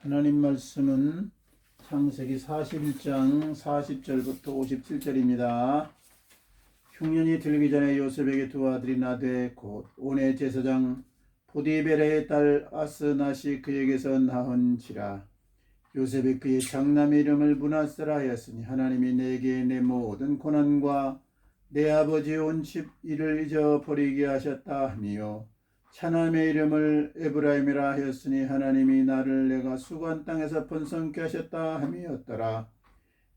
하나님 말씀은 창세기 41장 40절부터 57절입니다. 흉년이 들기 전에 요셉에게 두 아들이 나되 곧 온의 제사장 보디베라의 딸 아스낫이 그에게서 낳은지라. 요셉이 그의 장남의 이름을 므낫세라 하였으니 하나님이 내게 내 모든 고난과 내 아버지의 온 집 일을 잊어버리게 하셨다 하니요, 차남의 이름을 에브라임이라 하였으니 하나님이 나를 내가 수고한 땅에서 번성케 하셨다 함이었더라.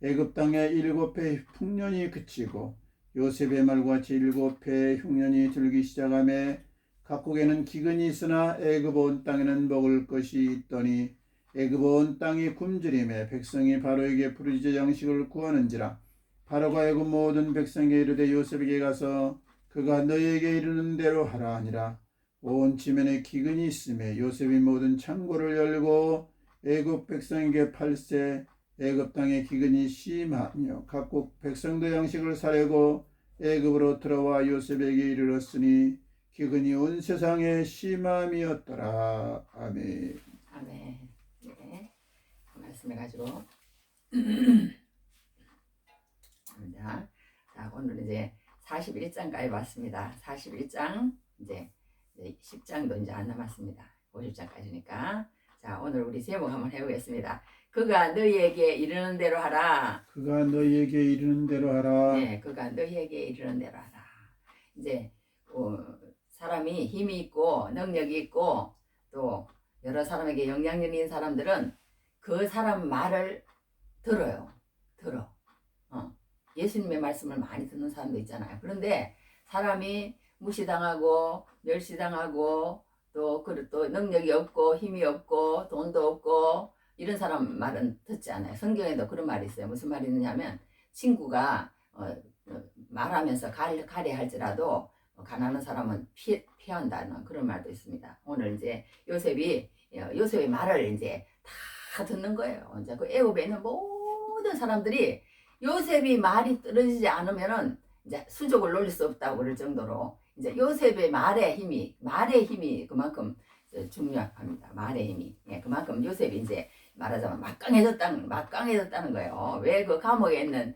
애굽 땅에 7해 풍년이 그치고 요셉의 말과 같이 7해 흉년이 들기 시작하매 각국에는 기근이 있으나 애굽 온 땅에는 먹을 것이 있더니 애굽 온 땅이 굶주림에 백성이 바로에게 부르짖어 양식을 구하는지라. 바로가 애굽 모든 백성에게 이르되 요셉에게 가서 그가 너희에게 이르는 대로 하라 하니라. 온 지면에 기근이 있음에 요셉이 모든 창고를 열고 애굽 백성에게 팔세. 애굽 땅에 기근이 심하며 각국 백성도 양식을 사려고 애굽으로 들어와 요셉에게 이르렀으니 기근이 온 세상에 심함이었더라. 아멘. 아멘. 네, 그 말씀해 가지고 자, 오늘 이제 41장까지 봤습니다. 41장 이제 10장도 이제 안 남았습니다. 50장까지니까. 자, 오늘 우리 제목 한번 해보겠습니다. 그가 너희에게 이르는 대로 하라. 그가 너희에게 이르는 대로 하라. 네, 그가 너희에게 이르는 대로 하라. 이제 사람이 힘이 있고 능력이 있고 또 여러 사람에게 영향력 있는 사람들은 그 사람 말을 들어요. 예수님의 말씀을 많이 듣는 사람도 있잖아요. 그런데 사람이 무시당하고 멸시당하고 또 능력이 없고 힘이 없고 돈도 없고 이런 사람 말은 듣지 않아요. 성경에도 그런 말이 있어요. 무슨 말이 있느냐면 친구가 말하면서 가래할지라도 가난한 사람은 피한다는 그런 말도 있습니다. 오늘 이제 요셉의 말을 이제 다 듣는 거예요. 이제 그 애굽에 있는 모든 사람들이 요셉이 말이 떨어지지 않으면은 이제 수족을 놀릴 수 없다고 그럴 정도로 이제 요셉의 말의 힘이 그만큼 중요합니다. 말의 힘이. 예, 그만큼 요셉이 이제 말하자면 막강해졌다는 거예요. 왜 그 감옥에 있는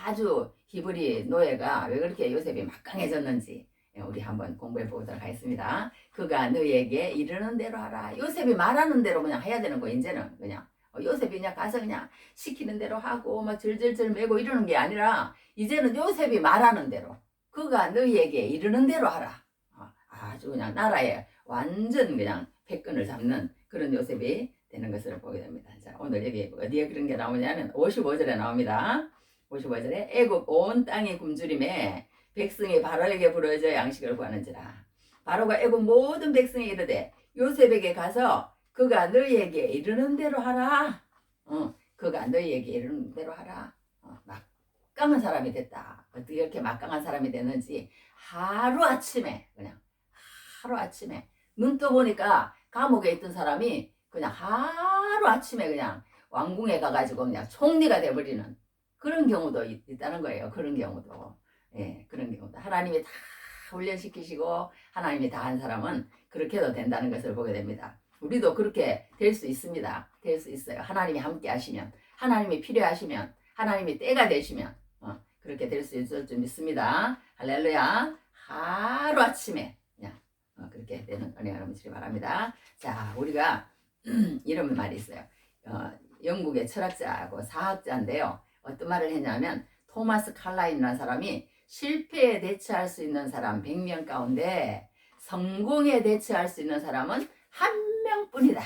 아주 히브리 노예가 왜 그렇게 요셉이 막강해졌는지 우리 한번 공부해 보도록 하겠습니다. 그가 너희에게 이르는 대로 하라. 요셉이 말하는 대로 그냥 해야 되는 거. 이제는 그냥 요셉이 그냥 가서 그냥 시키는 대로 하고 막 절절절 매고 이러는 게 아니라 이제는 요셉이 말하는 대로 그가 너희에게 이르는 대로 하라. 아주 그냥 나라에 완전 그냥 패권을 잡는 그런 요셉이 되는 것을 보게 됩니다. 자, 오늘 여기 어디에 그런 게 나오냐면 55절에 나옵니다. 55절에 애굽 온 땅이 굶주림에 백성이 바로에게 부르짖어 양식을 구하는지라. 바로가 애굽 모든 백성이 이르되 요셉에게 가서 그가 너희에게 이르는 대로 하라. 그가 너희에게 이르는 대로 하라. 막강한 사람이 됐다. 어떻게 이렇게 막강한 사람이 됐는지 하루아침에 눈 떠보니까 감옥에 있던 사람이 그냥 하루아침에 그냥 왕궁에 가가지고 그냥 총리가 돼버리는 그런 경우도 있다는 거예요. 그런 경우도. 예, 그런 경우도. 하나님이 다 훈련시키시고 하나님이 다 한 사람은 그렇게 해도 된다는 것을 보게 됩니다. 우리도 그렇게 될 수 있습니다. 될 수 있어요. 하나님이 함께 하시면, 하나님이 필요하시면, 하나님이 때가 되시면 그렇게 될 수 있을 줄 믿습니다. 할렐루야. 하루아침에 그냥 그렇게 되는 은혜가 넘치기 바랍니다. 자, 우리가 이런 말이 있어요. 영국의 철학자하고 사학자인데요. 어떤 말을 했냐면 토마스 칼라인이라는 사람이 실패에 대처할 수 있는 사람 100명 가운데 성공에 대처할 수 있는 사람은 한 명뿐이다.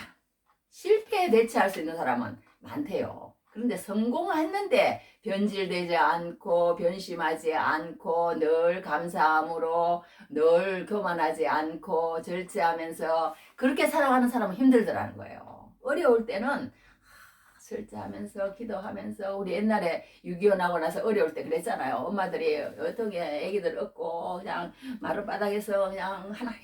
실패에 대처할 수 있는 사람은 많대요. 그런데 성공했는데 변질되지 않고 변심하지 않고 늘 감사함으로 늘 교만하지 않고 절제하면서 그렇게 살아가는 사람은 힘들더라는 거예요. 어려울 때는 절제하면서 기도하면서 우리 옛날에 6.25 나고 나서 어려울 때 그랬잖아요. 엄마들이 어떻게 애기들 얻고 그냥 마룻바닥에서 그냥 하나님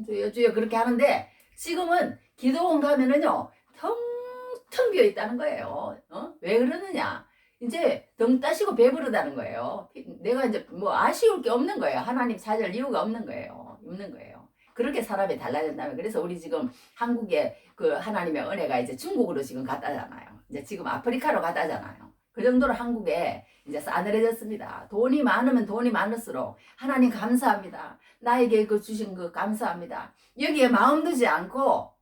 주여 주여 그렇게 하는데 지금은 기도원 가면은요 텅텅 비어 있다는 거예요. 왜 그러느냐? 이제 등 따시고 배부르다는 거예요. 내가 이제 뭐 아쉬울 게 없는 거예요. 하나님 찾을 이유가 없는 거예요. 그렇게 사람이 달라진다면 그래서 우리 지금 한국의 그 하나님의 은혜가 이제 중국으로 지금 갔다잖아요. 이제 지금 아프리카로 갔다잖아요. 그 정도로 한국에 이제 싸늘해졌습니다. 돈이 많으면 돈이 많을수록 하나님 감사합니다. 나에게 그 주신 그 감사합니다. 여기에 마음 두지 않고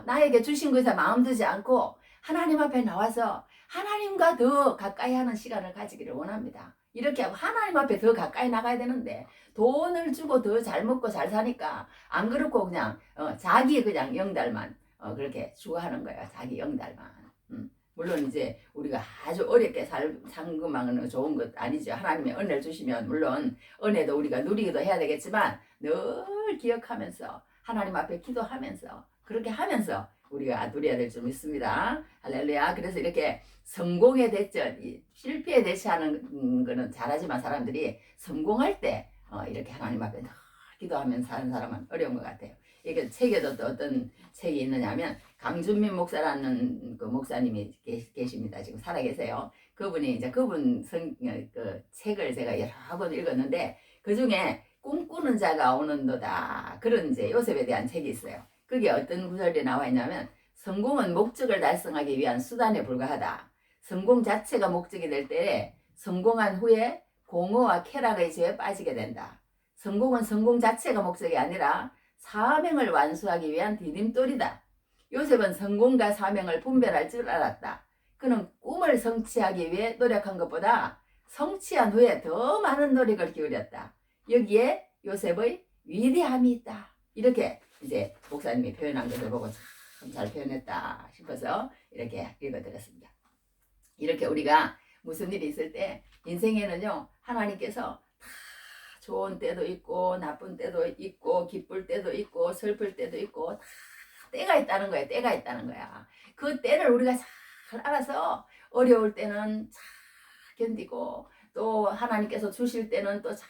나에게 주신 것에 마음 두지 않고 하나님 앞에 나와서 하나님과 더 가까이 하는 시간을 가지기를 원합니다. 이렇게 하고 하나님 앞에 더 가까이 나가야 되는데 돈을 주고 더 잘 먹고 잘 사니까 안 그렇고 그냥 자기 그냥 영달만 그렇게 추구하는 거예요. 자기 영달만. 물론 이제 우리가 아주 어렵게 산 것만은 좋은 것 아니죠. 하나님의 은혜를 주시면 물론 은혜도 우리가 누리기도 해야 되겠지만 늘 기억하면서 하나님 앞에 기도하면서 그렇게 하면서 우리가 누려야 될 줄 믿습니다. 할렐루야. 그래서 이렇게 성공에 대처, 실패에 대처하는 거는 잘하지만 사람들이 성공할 때 이렇게 하나님 앞에 늘 기도하면서 사는 사람은 어려운 것 같아요. 이게 책에도 또 어떤 책이 있느냐면 강준민 목사라는 그 목사님이 계십니다. 지금 살아계세요. 그분이 이제 그분 그 책을 제가 여러 번 읽었는데 그 중에 꿈꾸는 자가 오는도다 그런 이제 요셉에 대한 책이 있어요. 그게 어떤 구절이 나와 있냐면 성공은 목적을 달성하기 위한 수단에 불과하다. 성공 자체가 목적이 될 때에 성공한 후에 공허와 쾌락의 죄에 빠지게 된다. 성공은 성공 자체가 목적이 아니라 사명을 완수하기 위한 디딤돌이다. 요셉은 성공과 사명을 분별할 줄 알았다. 그는 꿈을 성취하기 위해 노력한 것보다 성취한 후에 더 많은 노력을 기울였다. 여기에 요셉의 위대함이 있다. 이렇게 이제 목사님이 표현한 것을 보고 참 잘 표현했다 싶어서 이렇게 읽어드렸습니다. 이렇게 우리가 무슨 일이 있을 때 인생에는요 하나님께서 다 좋은 때도 있고 나쁜 때도 있고 기쁠 때도 있고 슬플 때도 있고 다 때가 있다는 거예요. 때가 있다는 거야. 그 때를 우리가 잘 알아서 어려울 때는 잘 견디고 또 하나님께서 주실 때는 또 잘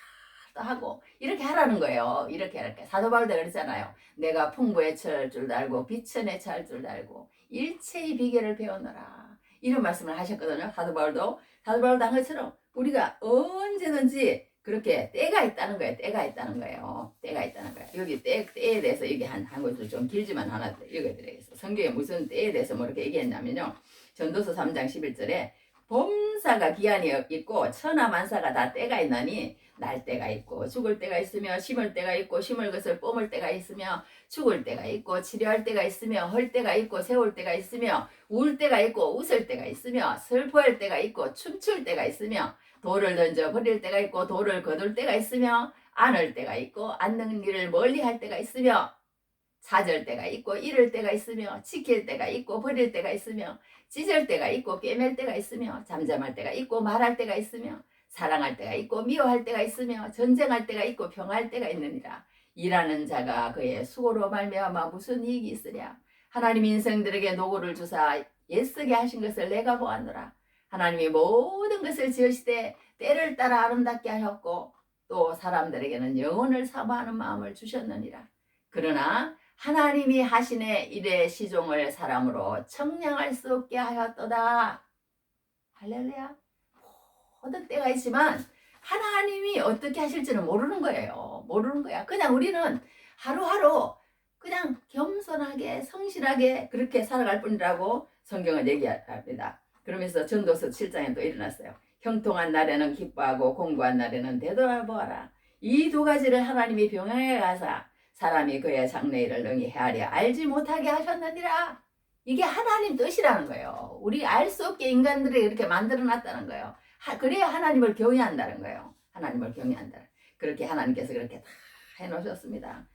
하고 이렇게 하라는 거예요. 이렇게 사도 바울도 그랬잖아요. 내가 풍부에 처할 줄 알고 비천에 처할 줄 알고 일체의 비결을 배우노라. 이런 말씀을 하셨거든요. 사도 바울도 한 것처럼 우리가 언제든지 그렇게 때가 있다는 거예요. 때가 있다는 거예요. 때가 있다는 거예요. 여기 때에 대해서 여기 한 곳을 좀 길지만 하나 읽어드리겠습니다. 성경에 무슨 때에 대해서 뭐 이렇게 얘기했냐면요. 전도서 3장 11절에 범사가 기한이 있고 천하만사가 다 때가 있나니 날 때가 있고 죽을 때가 있으며 심을 때가 있고 심을 것을 뿜을 때가 있으며 죽을 때가 있고 치료할 때가 있으며 헐 때가 있고 세울 때가 있으며 울 때가 있고 웃을 때가 있으며 슬퍼할 때가 있고 춤출 때가 있으며 돌을 던져 버릴 때가 있고 돌을 거둘 때가 있으며 안을 때가 있고 안는 일을 멀리 할 때가 있으며 찾을 때가 있고 잃을 때가 있으며 지킬 때가 있고 버릴 때가 있으며 찢을 때가 있고 꿰맬 때가 있으며 잠잠할 때가 있고 말할 때가 있으며 사랑할 때가 있고 미워할 때가 있으며 전쟁할 때가 있고 평화할 때가 있느니라. 일하는 자가 그의 수고로 말미암아 무슨 이익이 있으랴. 하나님 인생들에게 노고를 주사 애쓰게 하신 것을 내가 보았노라. 하나님이 모든 것을 지으시되 때를 따라 아름답게 하셨고 또 사람들에게는 영혼을 사모하는 마음을 주셨느니라. 그러나 하나님이 하시네 일의 시종을 사람으로 청량할 수 없게 하였도다. 할렐루야. 모든 때가 있지만 하나님이 어떻게 하실지는 모르는 거예요. 모르는 거야. 그냥 우리는 하루하루 그냥 겸손하게 성실하게 그렇게 살아갈 뿐이라고 성경은 얘기합니다. 그러면서 전도서 7장에 또 일어났어요. 형통한 날에는 기뻐하고 공부한 날에는 되돌아보아라. 이 두 가지를 하나님이 병행해 가사 사람이 그의 장래일을 능히 헤아려 알지 못하게 하셨느니라. 이게 하나님 뜻이라는 거예요. 우리 알 수 없게 인간들이 이렇게 만들어놨다는 거예요. 그래야 하나님을 경외한다는 거예요. 하나님을 경외한다. 그렇게 하나님께서 그렇게 다 해놓으셨습니다.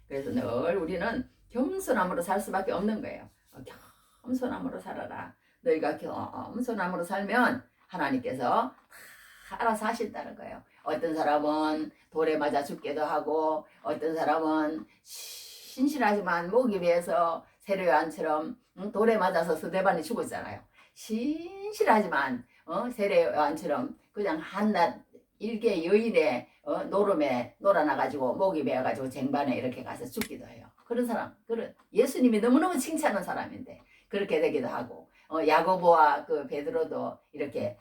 그래서 늘 우리는 겸손함으로 살 수밖에 없는 거예요. 겸손함으로 살아라. 너희가 겸손함으로 살면 하나님께서 다 알아서 하신다는 거예요. 어떤 사람은 돌에 맞아 죽기도 하고 어떤 사람은 신실하지만 목이 베어서 세례요한처럼 돌에 맞아서 스데반이 죽었잖아요. 신실하지만 세례요한처럼 그냥 한낱 일개 여인의 노름에 놀아나가지고 목이 베어가지고 쟁반에 이렇게 가서 죽기도 해요. 그런 사람, 예수님이 너무너무 칭찬한 사람인데 그렇게 되기도 하고 야고보와 그 베드로도 이렇게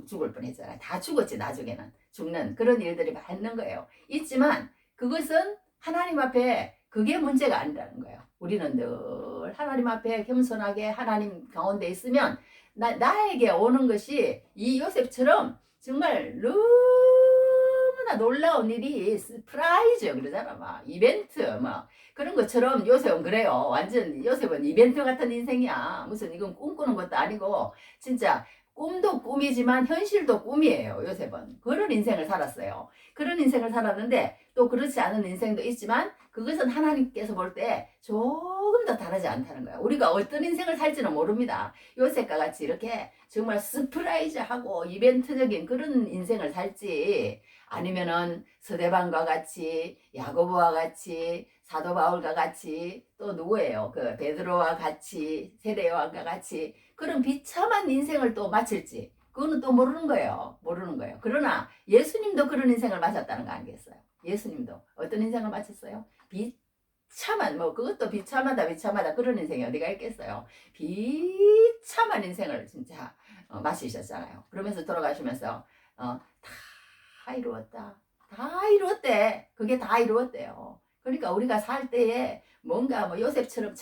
죽을 뻔했잖아요. 다 죽었지. 나중에는 죽는 그런 일들이 많은 거예요. 있지만 그것은 하나님 앞에 그게 문제가 아니라는 거예요. 우리는 늘 하나님 앞에 겸손하게 하나님 가운데 있으면 나에게 오는 것이 이 요셉처럼 정말 너무나 놀라운 일이 스프라이즈 그러잖아. 막 이벤트 막 그런 것처럼 요셉은 그래요. 완전 요셉은 이벤트 같은 인생이야. 무슨 이건 꿈꾸는 것도 아니고 진짜 꿈도 꿈이지만 현실도 꿈이에요. 요셉은 그런 인생을 살았어요. 그런 인생을 살았는데 또 그렇지 않은 인생도 있지만 그것은 하나님께서 볼 때 조금 더 다르지 않다는 거예요. 우리가 어떤 인생을 살지는 모릅니다. 요셉과 같이 이렇게 정말 서프라이즈하고 이벤트적인 그런 인생을 살지 아니면은 서대반과 같이 야고보와 같이 사도 바울과 같이 또 누구예요? 그 베드로와 같이 세례요한과 같이 그런 비참한 인생을 또 마칠지 그거는 또 모르는 거예요. 모르는 거예요. 그러나 예수님도 그런 인생을 마셨다는 거 아니겠어요? 예수님도 어떤 인생을 마쳤어요? 비참한 뭐 그것도 비참하다 그런 인생이 어디가 있겠어요? 비참한 인생을 진짜 마치셨잖아요. 그러면서 돌아가시면서 다 이루었다. 다 이루었대. 그게 다 이루었대요. 그러니까 우리가 살 때에 뭔가 뭐 요셉처럼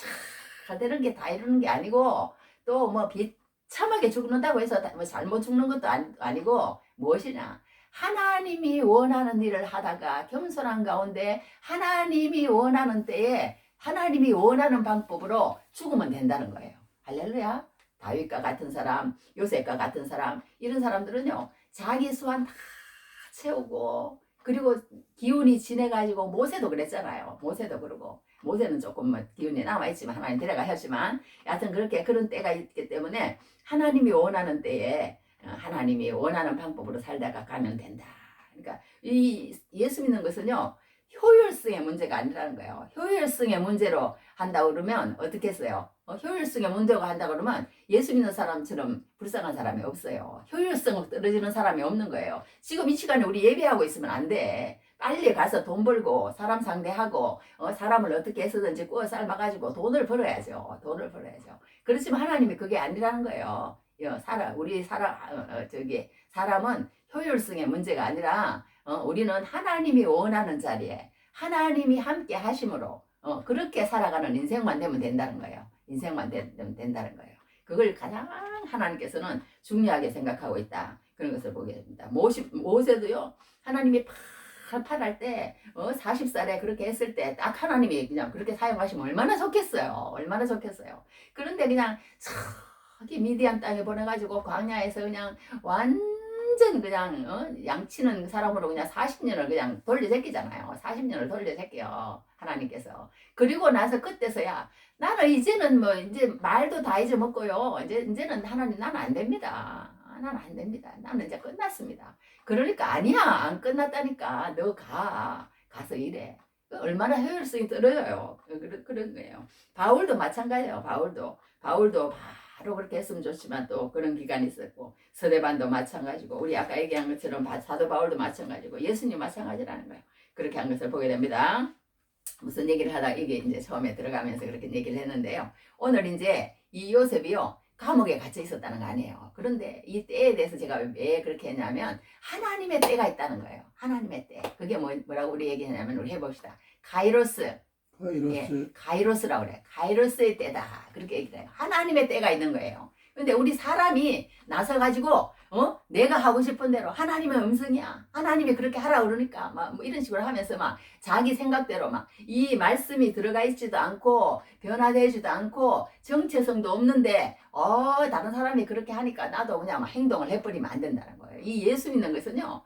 잘 되는 게 다 이루는 게 아니고 또 뭐 비참하게 죽는다고 해서 뭐 잘못 죽는 것도 아니고 무엇이냐? 하나님이 원하는 일을 하다가 겸손한 가운데 하나님이 원하는 때에 하나님이 원하는 방법으로 죽으면 된다는 거예요. 할렐루야. 다윗과 같은 사람, 요셉과 같은 사람 이런 사람들은요. 자기 수완 다 채우고 그리고 기운이 지내가지고 모세도 그랬잖아요. 모세도 그러고 모세는 조금 뭐 기운이 남아있지만 하나님 데려가 했지만 여하튼 그렇게 그런 때가 있기 때문에 하나님이 원하는 때에 하나님이 원하는 방법으로 살다가 가면 된다. 그러니까 이 예수 믿는 것은요. 효율성의 문제가 아니라는 거예요. 효율성의 문제로 한다 그러면 어떻게 했어요? 효율성의 문제가 한다 그러면 예수 믿는 사람처럼 불쌍한 사람이 없어요. 효율성 떨어지는 사람이 없는 거예요. 지금 이 시간에 우리 예배하고 있으면 안 돼. 빨리 가서 돈 벌고 사람 상대하고 사람을 어떻게 해서든지 구워 삶아가지고 돈을 벌어야죠. 돈을 벌어야죠. 그렇지만 하나님이 그게 아니라는 거예요. 사람은 효율성의 문제가 아니라 우리는 하나님이 원하는 자리에 하나님이 함께 하심으로 그렇게 살아가는 인생만 되면 된다는 거예요. 인생만 되면 된다는 거예요. 그걸 가장 하나님께서는 중요하게 생각하고 있다. 그런 것을 보게 됩니다. 모세도요. 하나님이 팔할 때 40살에 그렇게 했을 때 딱 하나님이 그냥 그렇게 사용하시면 얼마나 좋겠어요. 얼마나 좋겠어요. 그런데 그냥 저기 미디안 땅에 보내가지고 광야에서 그냥 완전 그냥 양치는 사람으로 그냥 40년을 그냥 돌려제끼잖아요. 40년을 돌려제껴요. 하나님께서. 그리고 나서 그때서야 나는 이제는 뭐 이제 말도 다 잊어먹고요. 이제는 하나님 나는 안 됩니다. 나는 안 됩니다. 나는 이제 끝났습니다. 그러니까 아니야 안 끝났다니까 너 가서 일해. 얼마나 효율성이 떨어져요. 그런 거예요. 바울도 마찬가지예요. 바울도 바로 그렇게 했으면 좋지만 또 그런 기간이 있었고 서대반도 마찬가지고 우리 아까 얘기한 것처럼 사도 바울도 마찬가지고 예수님 마찬가지라는 거예요. 그렇게 한 것을 보게 됩니다. 무슨 얘기를 하다 이게 이제 처음에 들어가면서 그렇게 얘기를 했는데요. 오늘 이제 이 요셉이요. 감옥에 갇혀 있었다는 거 아니에요. 그런데 이 때에 대해서 제가 왜 그렇게 했냐면 하나님의 때가 있다는 거예요. 하나님의 때. 그게 뭐라고 우리 얘기했냐면 우리 해봅시다. 가이로스. 예, 가이로스라고 그래. 가이로스의 때다. 그렇게 얘기해요. 하나님의 때가 있는 거예요. 근데 우리 사람이 나서가지고 내가 하고 싶은 대로 하나님의 음성이야. 하나님이 그렇게 하라 그러니까 막 뭐 이런 식으로 하면서 막 자기 생각대로 막 이 말씀이 들어가 있지도 않고 변화되지도 않고 정체성도 없는데 다른 사람이 그렇게 하니까 나도 그냥 막 행동을 해버리면 안 된다는 거예요. 이 예수 믿는 것은요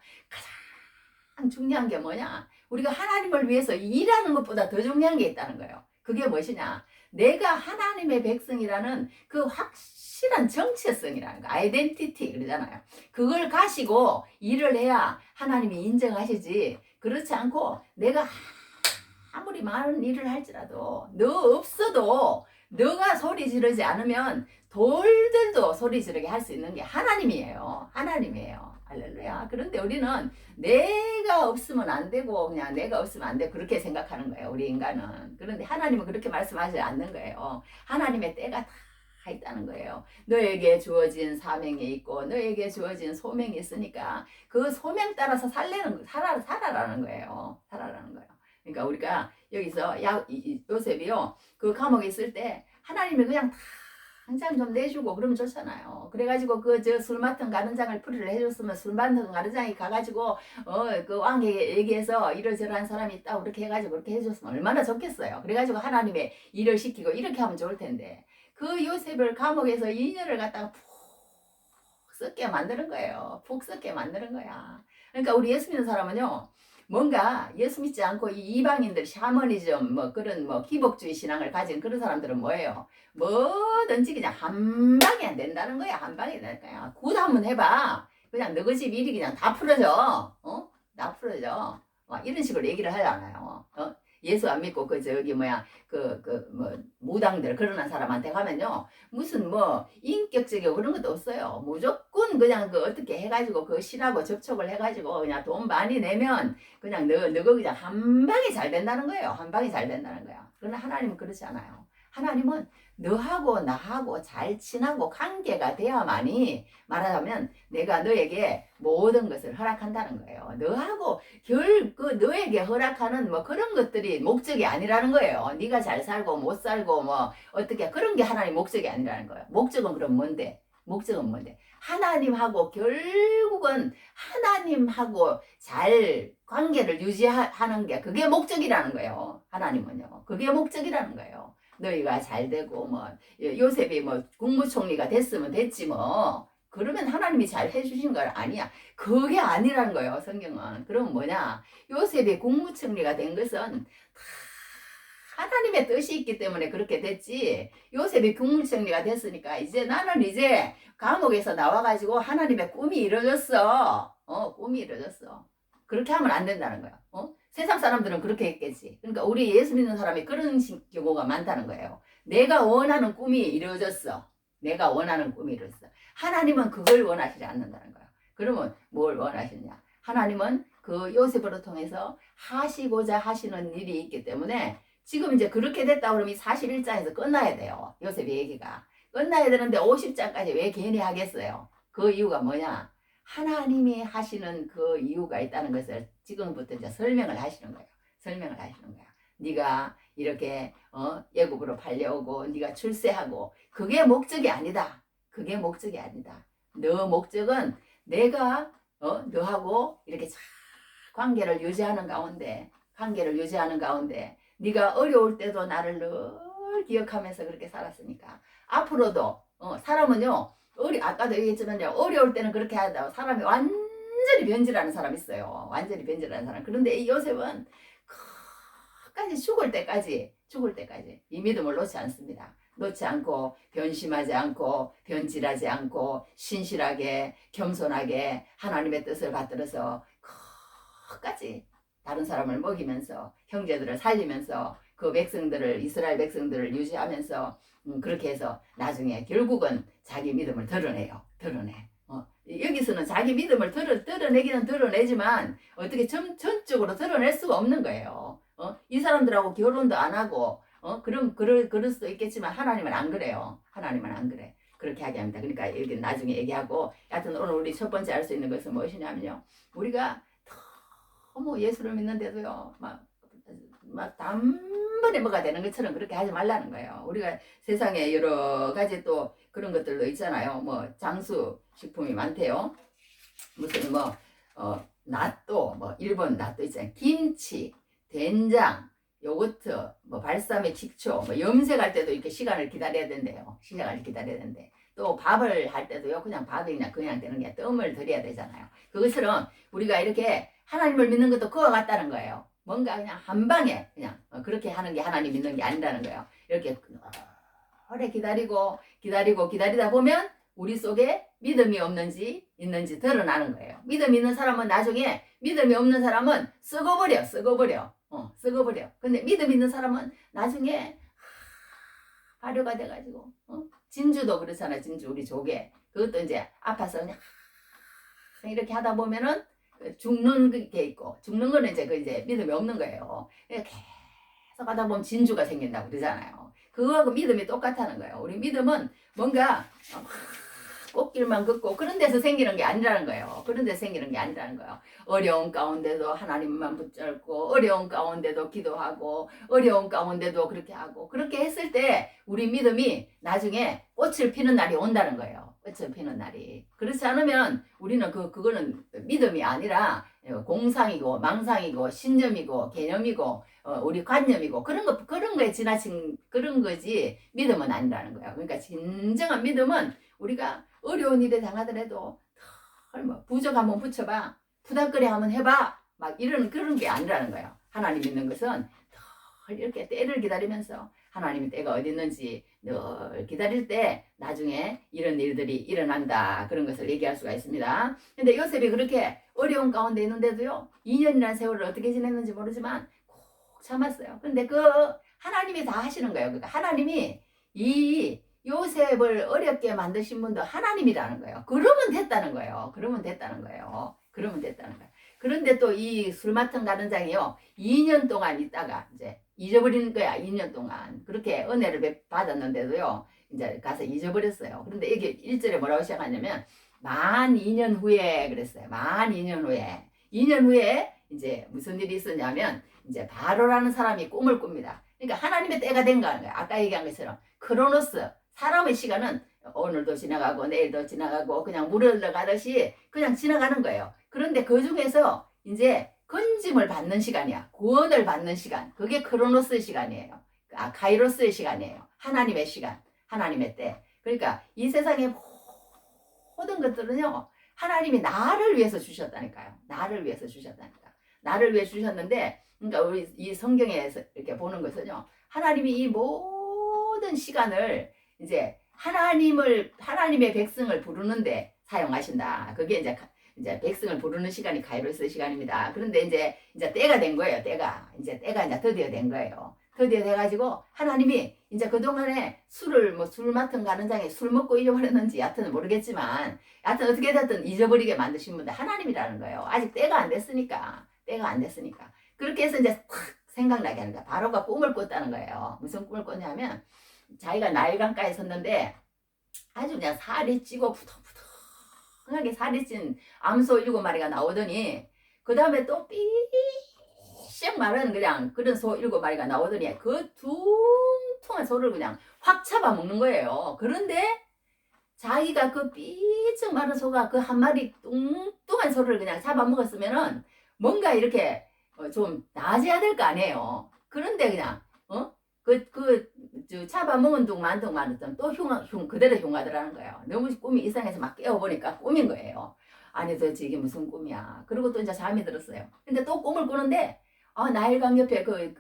가장 중요한 게 뭐냐? 우리가 하나님을 위해서 일하는 것보다 더 중요한 게 있다는 거예요. 그게 무엇이냐? 내가 하나님의 백성이라는 그 확실한 정체성이라는 거, 아이덴티티 그러잖아요. 그걸 가지고 일을 해야 하나님이 인정하시지. 그렇지 않고 내가 아무리 많은 일을 할지라도 너 없어도 너가 소리 지르지 않으면 돌들도 소리 지르게 할 수 있는 게 하나님이에요. 하나님이에요. 할렐루야. 그런데 우리는 내가 없으면 안 되고 그냥 내가 없으면 안 돼 그렇게 생각하는 거예요. 우리 인간은. 그런데 하나님은 그렇게 말씀하지 않는 거예요. 하나님의 때가 다 있다는 거예요. 너에게 주어진 사명이 있고 너에게 주어진 소명이 있으니까 그 소명 따라서 살라는 거예요. 살아라는 거예요. 그러니까 우리가 여기서 요셉이요 그 감옥에 있을 때 하나님이 그냥 당장 좀 내주고 그러면 좋잖아요. 그래가지고 그 저 술 맡은 가르장을 풀이를 해줬으면 술 맡은 가르장이 가가지고 그 왕에게 얘기해서 이러저러한 사람이 있다 그렇게 해가지고 그렇게 해줬으면 얼마나 좋겠어요. 그래가지고 하나님의 일을 시키고 이렇게 하면 좋을 텐데 그 요셉을 감옥에서 2년을 갖다가 푹 썩게 만드는 거예요. 푹 썩게 만드는 거야. 그러니까 우리 예수 믿는 사람은요. 뭔가 예수 믿지 않고 이 이방인들 샤머니즘 뭐 그런 뭐 기복주의 신앙을 가진 그런 사람들은 뭐예요? 뭐든지 그냥 한 방에 안 된다는 거야. 한 방에 된다는 거야. 굿 한번 해봐. 그냥 너희 집 일이 그냥 다 풀어져. 다 풀어져. 이런 식으로 얘기를 하잖아요. 예수 안 믿고 그 저기 뭐야 뭐 무당들 그러는 사람한테 가면요 무슨 뭐 인격적이고 그런 것도 없어요. 무조건 그냥 그 어떻게 해가지고 그 실하고 접촉을 해가지고 그냥 돈 많이 내면 그냥 너가 그냥 한 방에 잘 된다는 거예요. 한 방에 잘 된다는 거야. 그러나 하나님은 그렇지 않아요. 하나님은 너하고 나하고 잘 친하고 관계가 돼야만이 말하자면 내가 너에게 모든 것을 허락한다는 거예요. 너하고 너에게 허락하는 뭐 그런 것들이 목적이 아니라는 거예요. 네가 잘 살고 못 살고 뭐 어떻게 그런 게 하나님 목적이 아니라는 거예요. 목적은 그럼 뭔데? 목적은 뭔데? 하나님하고 결국은 하나님하고 잘 관계를 유지하는 게 그게 목적이라는 거예요. 하나님은요. 그게 목적이라는 거예요. 너희가 잘 되고 뭐 요셉이 뭐 국무총리가 됐으면 됐지 뭐 그러면 하나님이 잘 해주신 건 아니야. 그게 아니라는 거예요. 성경은. 그럼 뭐냐 요셉이 국무총리가 된 것은 하나님의 뜻이 있기 때문에 그렇게 됐지. 요셉이 국무총리가 됐으니까 나는 이제 감옥에서 나와가지고 하나님의 꿈이 이루어졌어. 꿈이 이루어졌어. 그렇게 하면 안 된다는 거야. 세상 사람들은 그렇게 했겠지. 그러니까 우리 예수 믿는 사람이 그런 경우가 많다는 거예요. 내가 원하는 꿈이 이루어졌어. 내가 원하는 꿈이 이루어졌어. 하나님은 그걸 원하시지 않는다는 거야. 그러면 뭘 원하시느냐? 하나님은 그 요셉으로 통해서 하시고자 하시는 일이 있기 때문에 지금 이제 그렇게 됐다 그러면 41장에서 끝나야 돼요. 요셉의 얘기가. 끝나야 되는데 50장까지 왜 괜히 하겠어요? 그 이유가 뭐냐? 하나님이 하시는 그 이유가 있다는 것을 지금부터 이제 설명을 하시는 거예요. 설명을 하시는 거야. 네가 이렇게 애굽으로 팔려오고 네가 출세하고 그게 목적이 아니다. 그게 목적이 아니다. 너 목적은 내가 너하고 이렇게 잘 관계를 유지하는 가운데 네가 어려울 때도 나를 늘 기억하면서 그렇게 살았으니까 앞으로도 사람은요 아까도 얘기했지만요 어려울 때는 그렇게 하다 사람이 완전히 변질하는 사람 있어요. 완전히 변질하는 사람. 그런데 이 요셉은 끝까지 죽을 때까지 이 믿음을 놓지 않습니다. 놓지 않고 변심하지 않고 변질하지 않고 신실하게 겸손하게 하나님의 뜻을 받들어서 끝까지 다른 사람을 먹이면서 형제들을 살리면서 그 백성들을 이스라엘 백성들을 유지하면서 그렇게 해서 나중에 결국은 자기 믿음을 드러내. 여기서는 자기 믿음을 드러내기는 드러내지만 어떻게 전적으로 드러낼 수가 없는 거예요. 이 사람들하고 결혼도 안 하고 그럴 수도 있겠지만 하나님은 안 그래요. 하나님은 안 그래. 그렇게 하게 합니다. 그러니까 여기 나중에 얘기하고 하여튼 오늘 우리 첫 번째 알 수 있는 것은 무엇이냐면요. 우리가 너무 예수를 믿는데도요. 막 단번에 뭐가 되는 것처럼 그렇게 하지 말라는 거예요. 우리가 세상에 여러 가지 또 그런 것들도 있잖아요. 뭐 장수 식품이 많대요. 무슨 낫또 일본 낫또 있잖아요. 김치, 된장, 요거트, 발사믹 식초, 염색할 때도 이렇게 시간을 기다려야 된대요. 시간을 기다려야 된대. 또 밥을 할 때도요. 그냥 밥이 그냥 되는 게 뜸을 들여야 되잖아요. 그것처럼 우리가 이렇게 하나님을 믿는 것도 그와 같다는 거예요. 뭔가 그냥 한 방에 그냥 그렇게 하는 게 하나님 믿는 게 아니라는 거예요. 이렇게 오래 기다리다 보면 우리 속에 믿음이 없는지 있는지 드러나는 거예요. 믿음 있는 사람은 나중에 믿음이 없는 사람은 썩어버려. 근데 믿음 있는 사람은 나중에 발효가 돼가지고 진주도 그렇잖아. 진주 우리 조개 그것도 이제 아파서 그냥 이렇게 하다 보면은 죽는 게 있고 죽는 거는 이제 믿음이 없는 거예요. 계속 하다 보면 진주가 생긴다고 그러잖아요. 그거하고 믿음이 똑같다는 거예요. 우리 믿음은 뭔가 꽃길만 걷고 그런 데서 생기는 게 아니라는 거예요. 그런 데서 생기는 게 아니라는 거예요. 어려운 가운데도 하나님만 붙잡고 어려운 가운데도 기도하고 어려운 가운데도 그렇게 하고 그렇게 했을 때 우리 믿음이 나중에 꽃을 피는 날이 온다는 거예요. 꽃을 피는 날이. 그렇지 않으면 우리는 그거는 믿음이 아니라 공상이고 망상이고 신념이고 개념이고 우리 관념이고 그런 거에 지나친 그런 거지 믿음은 아니라는 거예요. 그러니까 진정한 믿음은 우리가 어려운 일에 당하더라도 뭐 부적 한번 붙여봐, 부닥거려 한번 해봐, 막 이런 그런 게 아니라는 거예요. 하나님 믿는 것은 덜 이렇게 때를 기다리면서 하나님의 때가 어디 있는지 늘 기다릴 때 나중에 이런 일들이 일어난다 그런 것을 얘기할 수가 있습니다. 근데 요셉이 그렇게 어려운 가운데 있는데도요 2년이라는 세월을 어떻게 지냈는지 모르지만 꼭 참았어요. 근데 하나님이 다 하시는 거예요. 그러니까 하나님이 이 요셉을 어렵게 만드신 분도 하나님이라는 거예요. 그러면 됐다는 거예요. 그러면 됐다는 거예요. 그러면 됐다는 거예요. 그런데 또 이 술 맡은 가는장이요 2년 동안 있다가 이제 잊어버리는 거야. 2년 동안 그렇게 은혜를 받았는데도요 이제 가서 잊어버렸어요. 그런데 이게 1절에 뭐라고 시작하냐면 만 2년 후에 그랬어요. 만 2년 후에 2년 후에 이제 무슨 일이 있었냐면 이제 바로라는 사람이 꿈을 꿉니다. 그러니까 하나님의 때가 된 거예요. 아까 얘기한 것처럼 크로노스 사람의 시간은 오늘도 지나가고 내일도 지나가고 그냥 물 흘러가듯이 그냥 지나가는 거예요. 그런데 그 중에서 이제 건짐을 받는 시간이야. 구원을 받는 시간. 그게 크로노스의 시간이에요. 카이로스의 시간이에요. 하나님의 시간. 하나님의 때. 그러니까 이 세상의 모든 것들은요. 하나님이 나를 위해서 주셨다니까요. 나를 위해서 주셨다니까. 나를 위해 주셨는데 그러니까 우리 이 성경에서 이렇게 보는 것은요. 하나님이 이 모든 시간을 이제 하나님의 백성을 부르는데 사용하신다. 그게 이제 백성을 부르는 시간이 카이로스 시간입니다. 그런데 이제 때가 된 거예요. 때가 이제 드디어 된 거예요. 드디어 돼가지고 하나님이 이제 그동안에 술 맡은 가는장에 술 먹고 잊어버렸는지 여하튼 모르겠지만 여하튼 어떻게 됐든 잊어버리게 만드신 분들 하나님이라는 거예요. 아직 때가 안 됐으니까. 그렇게 해서 이제 탁 생각나게 하는 거야. 바로가 꿈을 꿨다는 거예요. 무슨 꿈을 꿨냐면 자기가 나일강가에 섰는데 아주 그냥 살이 찌고 푸석푸석하게 살이 찐 암소 7마리가 나오더니 그 다음에 또 삐씩 마른 그냥 그런 소 7마리가 나오더니 그 퉁퉁한 소를 그냥 확 잡아먹는 거예요. 그런데 자기가 그 삐쩍 마른 소가 그 한 마리 뚱뚱한 소를 그냥 잡아먹었으면은 뭔가 이렇게 좀 나아져야 될 거 아니에요. 그런데 그냥 잡아먹은 둥만둥만 또 그대로 흉하더라는 거예요. 너무 꿈이 이상해서 막 깨워보니까 꿈인 거예요. 아니 도대체 이게 무슨 꿈이야. 그리고 또 이제 잠이 들었어요. 근데 또 꿈을 꾸는데 나일강 옆에 그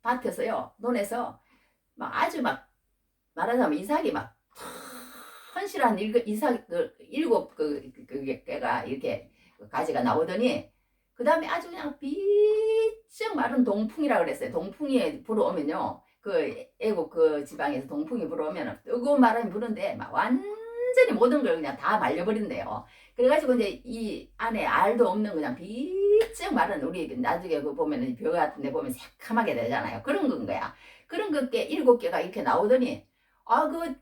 밭에서요 논에서 막 아주 막 말하자면 이삭이 막 헌실한 이삭 일곱 개가 이렇게 가지가 나오더니 그 다음에 아주 그냥 비쩍 마른 동풍이라 그랬어요. 동풍이 불어오면요. 그 애국 그 지방에서 동풍이 불어오면 뜨거운 바람이 부는데 막 완전히 모든 걸 그냥 다 말려버린대요. 그래가지고 이제 이 안에 알도 없는 그냥 비쩍 마른 우리 나중에 그 보면은 벼 같은 데 보면 새카맣게 되잖아요. 그런 건 거야. 그런 거 7개가 이렇게 나오더니 그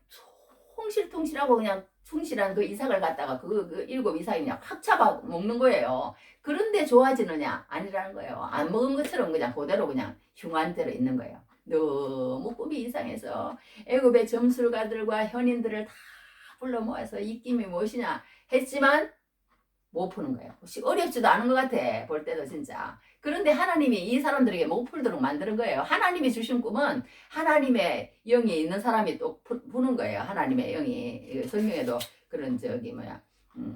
통실통실하고 그냥 충실한 그 이삭을 갖다가 그 7 이삭이 그냥 확 잡아 먹는 거예요. 그런데 좋아지느냐? 아니라는 거예요. 안 먹은 것처럼 그냥 그대로 그냥 흉한 대로 있는 거예요. 너무 꿈이 이상해서 애굽의 점술가들과 현인들을 다 불러 모아서 이 꿈이 무엇이냐 했지만 못 푸는 거예요. 어렵지도 않은 것 같아. 볼 때도 진짜. 그런데 하나님이 이 사람들에게 못 풀도록 만드는 거예요. 하나님이 주신 꿈은 하나님의 영이 있는 사람이 또 푸는 거예요. 하나님의 영이. 성경에도 그런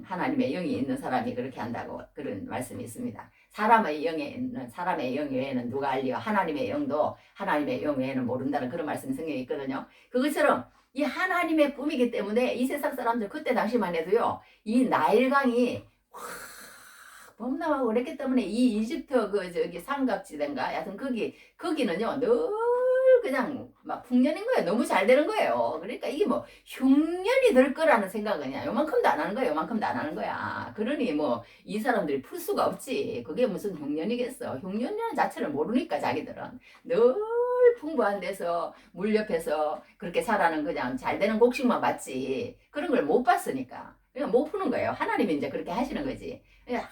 하나님의 영이 있는 사람이 그렇게 한다고 그런 말씀이 있습니다. 사람의 영 외에는 누가 알리요? 하나님의 영도 하나님의 영 외에는 모른다는 그런 말씀이 성경에 있거든요. 그것처럼 이 하나님의 꿈이기 때문에 이 세상 사람들 그때 당시만 해도요. 이 나일강이 범람하고 그랬기 때문에 이 이집트 삼각지대인가 여하튼 거기는요 늘 그냥 막 풍년인 거예요. 너무 잘 되는 거예요. 그러니까 이게 뭐 흉년이 될 거라는 생각은 그냥 요만큼도 안 하는 거야. 요만큼도 안 하는 거야. 그러니 뭐 이 사람들이 풀 수가 없지. 그게 무슨 흉년이겠어. 흉년이라는 자체를 모르니까 자기들은 늘 풍부한 데서 물 옆에서 그렇게 살아는 그냥 잘 되는 곡식만 봤지. 그런 걸 못 봤으니까. 그냥 못 푸는 거예요. 하나님이 이제 그렇게 하시는 거지. 그냥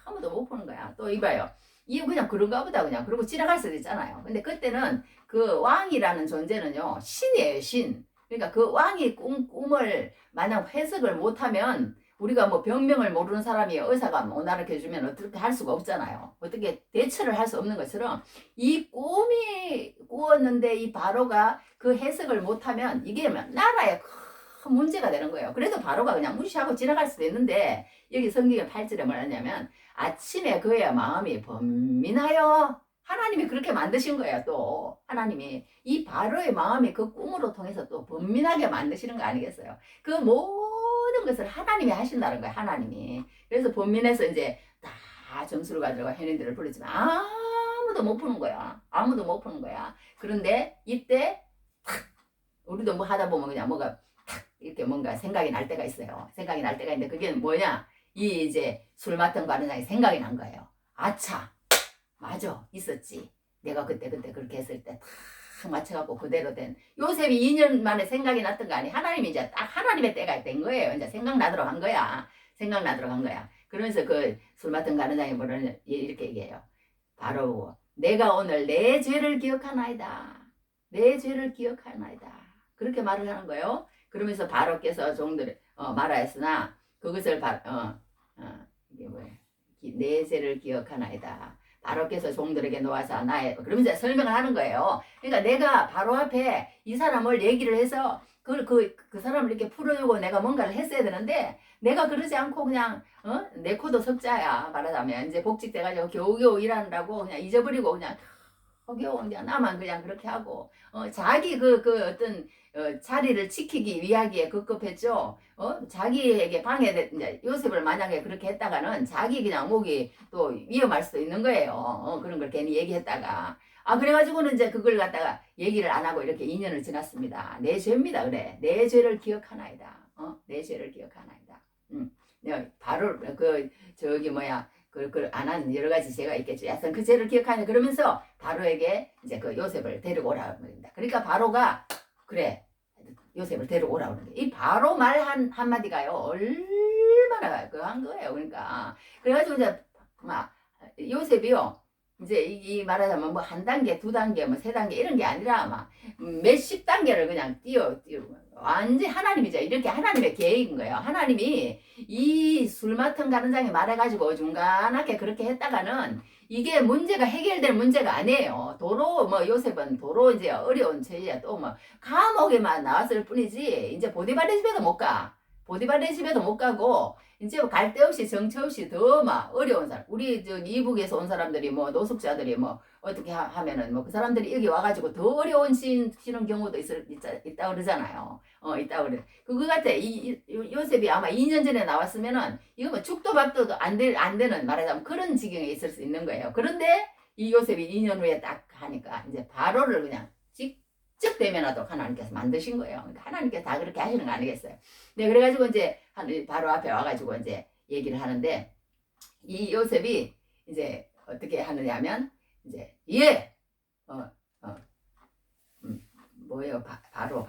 아무도 못 푸는 거야. 또 이봐요. 이 그냥 그런가 보다 그냥 그러고 지나갈 수도 있잖아요. 근데 그때는 그 왕이라는 존재는요 신이에요 신. 그러니까 그 왕이 꿈을 만약 해석을 못하면 우리가 뭐 병명을 모르는 사람이 의사가 못 알아켜주면 어떻게 할 수가 없잖아요. 어떻게 대처를 할 수 없는 것처럼 이 꿈이 꾸었는데 이 바로가 그 해석을 못하면 이게 나라에 큰 문제가 되는 거예요. 그래도 바로가 그냥 무시하고 지나갈 수도 있는데 여기 성경의 8절에 뭐냐면 아침에 그의 마음이 번민하여 하나님이 그렇게 만드신 거예요. 또 하나님이 이 바로의 마음이 그 꿈으로 통해서 또 번민하게 만드시는 거 아니겠어요? 그 모든 것을 하나님이 하신다는 거예요. 하나님이. 그래서 번민해서 이제 다 점수를 가지고 해낸들을 부르지만 아무도 못 푸는 거야. 아무도 못 푸는 거야. 그런데 이때 탁 우리도 뭐 하다 보면 그냥 뭐가 탁 이렇게 뭔가 생각이 날 때가 있어요. 생각이 날 때가 있는데 그게 뭐냐? 이 이제 술 맡은 관원장이 생각이 난 거예요. 아차, 맞아, 있었지. 내가 그때 그렇게 했을 때 탁 맞춰갖고 그대로 된 요셉이 2년 만에 생각이 났던 거 아니? 하나님이 이제 딱 하나님의 때가 된 거예요. 이제 생각나도록 한 거야. 생각나도록 한 거야. 그러면서 그 술 맡은 관원장이 뭐라는 이렇게 얘기해요. 바로 내가 오늘 내 죄를 기억하나이다. 내 죄를 기억하나이다. 그렇게 말을 하는 거예요. 그러면서 바로께서 종들 말하였으나 그것을 이게 뭐야? 내 죄를 기억하나이다. 바로께서 종들에게 놓아서 나의 그러면서 설명을 하는 거예요. 그러니까 내가 바로 앞에 이 사람을 얘기를 해서 그 사람을 이렇게 풀어주고 내가 뭔가를 했어야 되는데 내가 그러지 않고 그냥 내 코도 석자야 말하자면 이제 복직돼가지고 겨우겨우 일하느라고 그냥 잊어버리고 그냥 겨우 그냥 나만 그냥 그렇게 하고 자기 그 어떤 자리를 지키기 위하기에 급급했죠. 자기에게 방해 이제 요셉을 만약에 그렇게 했다가는 자기 그냥 목이 또 위험할 수도 있는 거예요. 그런 걸 괜히 얘기했다가 그래가지고는 이제 그걸 갖다가 얘기를 안 하고 이렇게 2년을 지났습니다. 내 죄입니다. 그래. 내 죄를 기억하나이다. 내 죄를 기억하나이다. 바로 저기 뭐야 안 하는 여러 가지 죄가 있겠죠. 하여튼 그 죄를 기억하냐 그러면서 바로에게 이제 그 요셉을 데리고 오라고 합니다. 그러니까 바로가 그래 요셉을 데려오라고 하는 거예요. 이 바로 말 한마디가요 얼마나 한 거예요. 그러니까 그래가지고 이제 막 요셉이요 이제 이 말하자면 뭐 한 단계, 두 단계, 뭐 세 단계 이런 게 아니라 막 몇십 단계를 그냥 뛰어 완전 하나님이죠. 이렇게 하나님의 계획인 거예요. 하나님이 이 술 맡은 가른장이 말해가지고 중간하게 그렇게 했다가는 이게 문제가 해결될 문제가 아니에요. 도로 뭐 요셉은 도로 이제 어려운 처지야. 또 뭐 감옥에만 나왔을 뿐이지 이제 보디발의 집에도 못 가. 보디발의 집에도 못 가고 이제 갈 데 없이 정처 없이 더 막 어려운 사람. 우리 저 이북에서 온 사람들이 뭐 노숙자들이 뭐 어떻게 하면은 뭐 그 사람들이 여기 와가지고 더 어려운 쉬는 경우도 있다 그러잖아요. 있다 그래. 그거 같아. 요셉이 아마 2년 전에 나왔으면은 이거 뭐 죽도 밥도 안 되는 말하자면 그런 지경에 있을 수 있는 거예요. 그런데 이 요셉이 2년 후에 딱 하니까 이제 바로를 그냥 직접 대면하도록 하나님께서 만드신 거예요. 그러니까 하나님께서 다 그렇게 하시는 거 아니겠어요? 네, 그래가지고 이제 바로 앞에 와가지고 이제 얘기를 하는데 이 요셉이 이제 어떻게 하느냐면 이제 뭐예요? 바로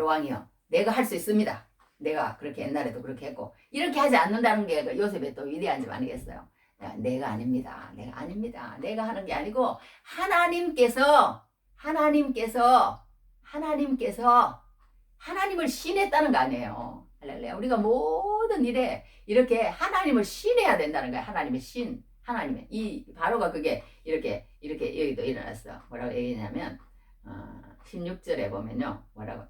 왕이요. 내가 할 수 있습니다. 내가 그렇게 옛날에도 그렇게 했고 이렇게 하지 않는다는 게 요셉의 또 위대한 점 아니겠어요? 내가 아닙니다. 내가 하는 게 아니고 하나님을 신했다는 거 아니에요. 할렐루야. 우리가 모든 일에 이렇게 하나님을 신해야 된다는 거야. 하나님의 신. 하나님의 이 바로가 그게 이렇게 여기도 일어났어. 뭐라고 얘기냐면 16절에 보면요. 뭐라고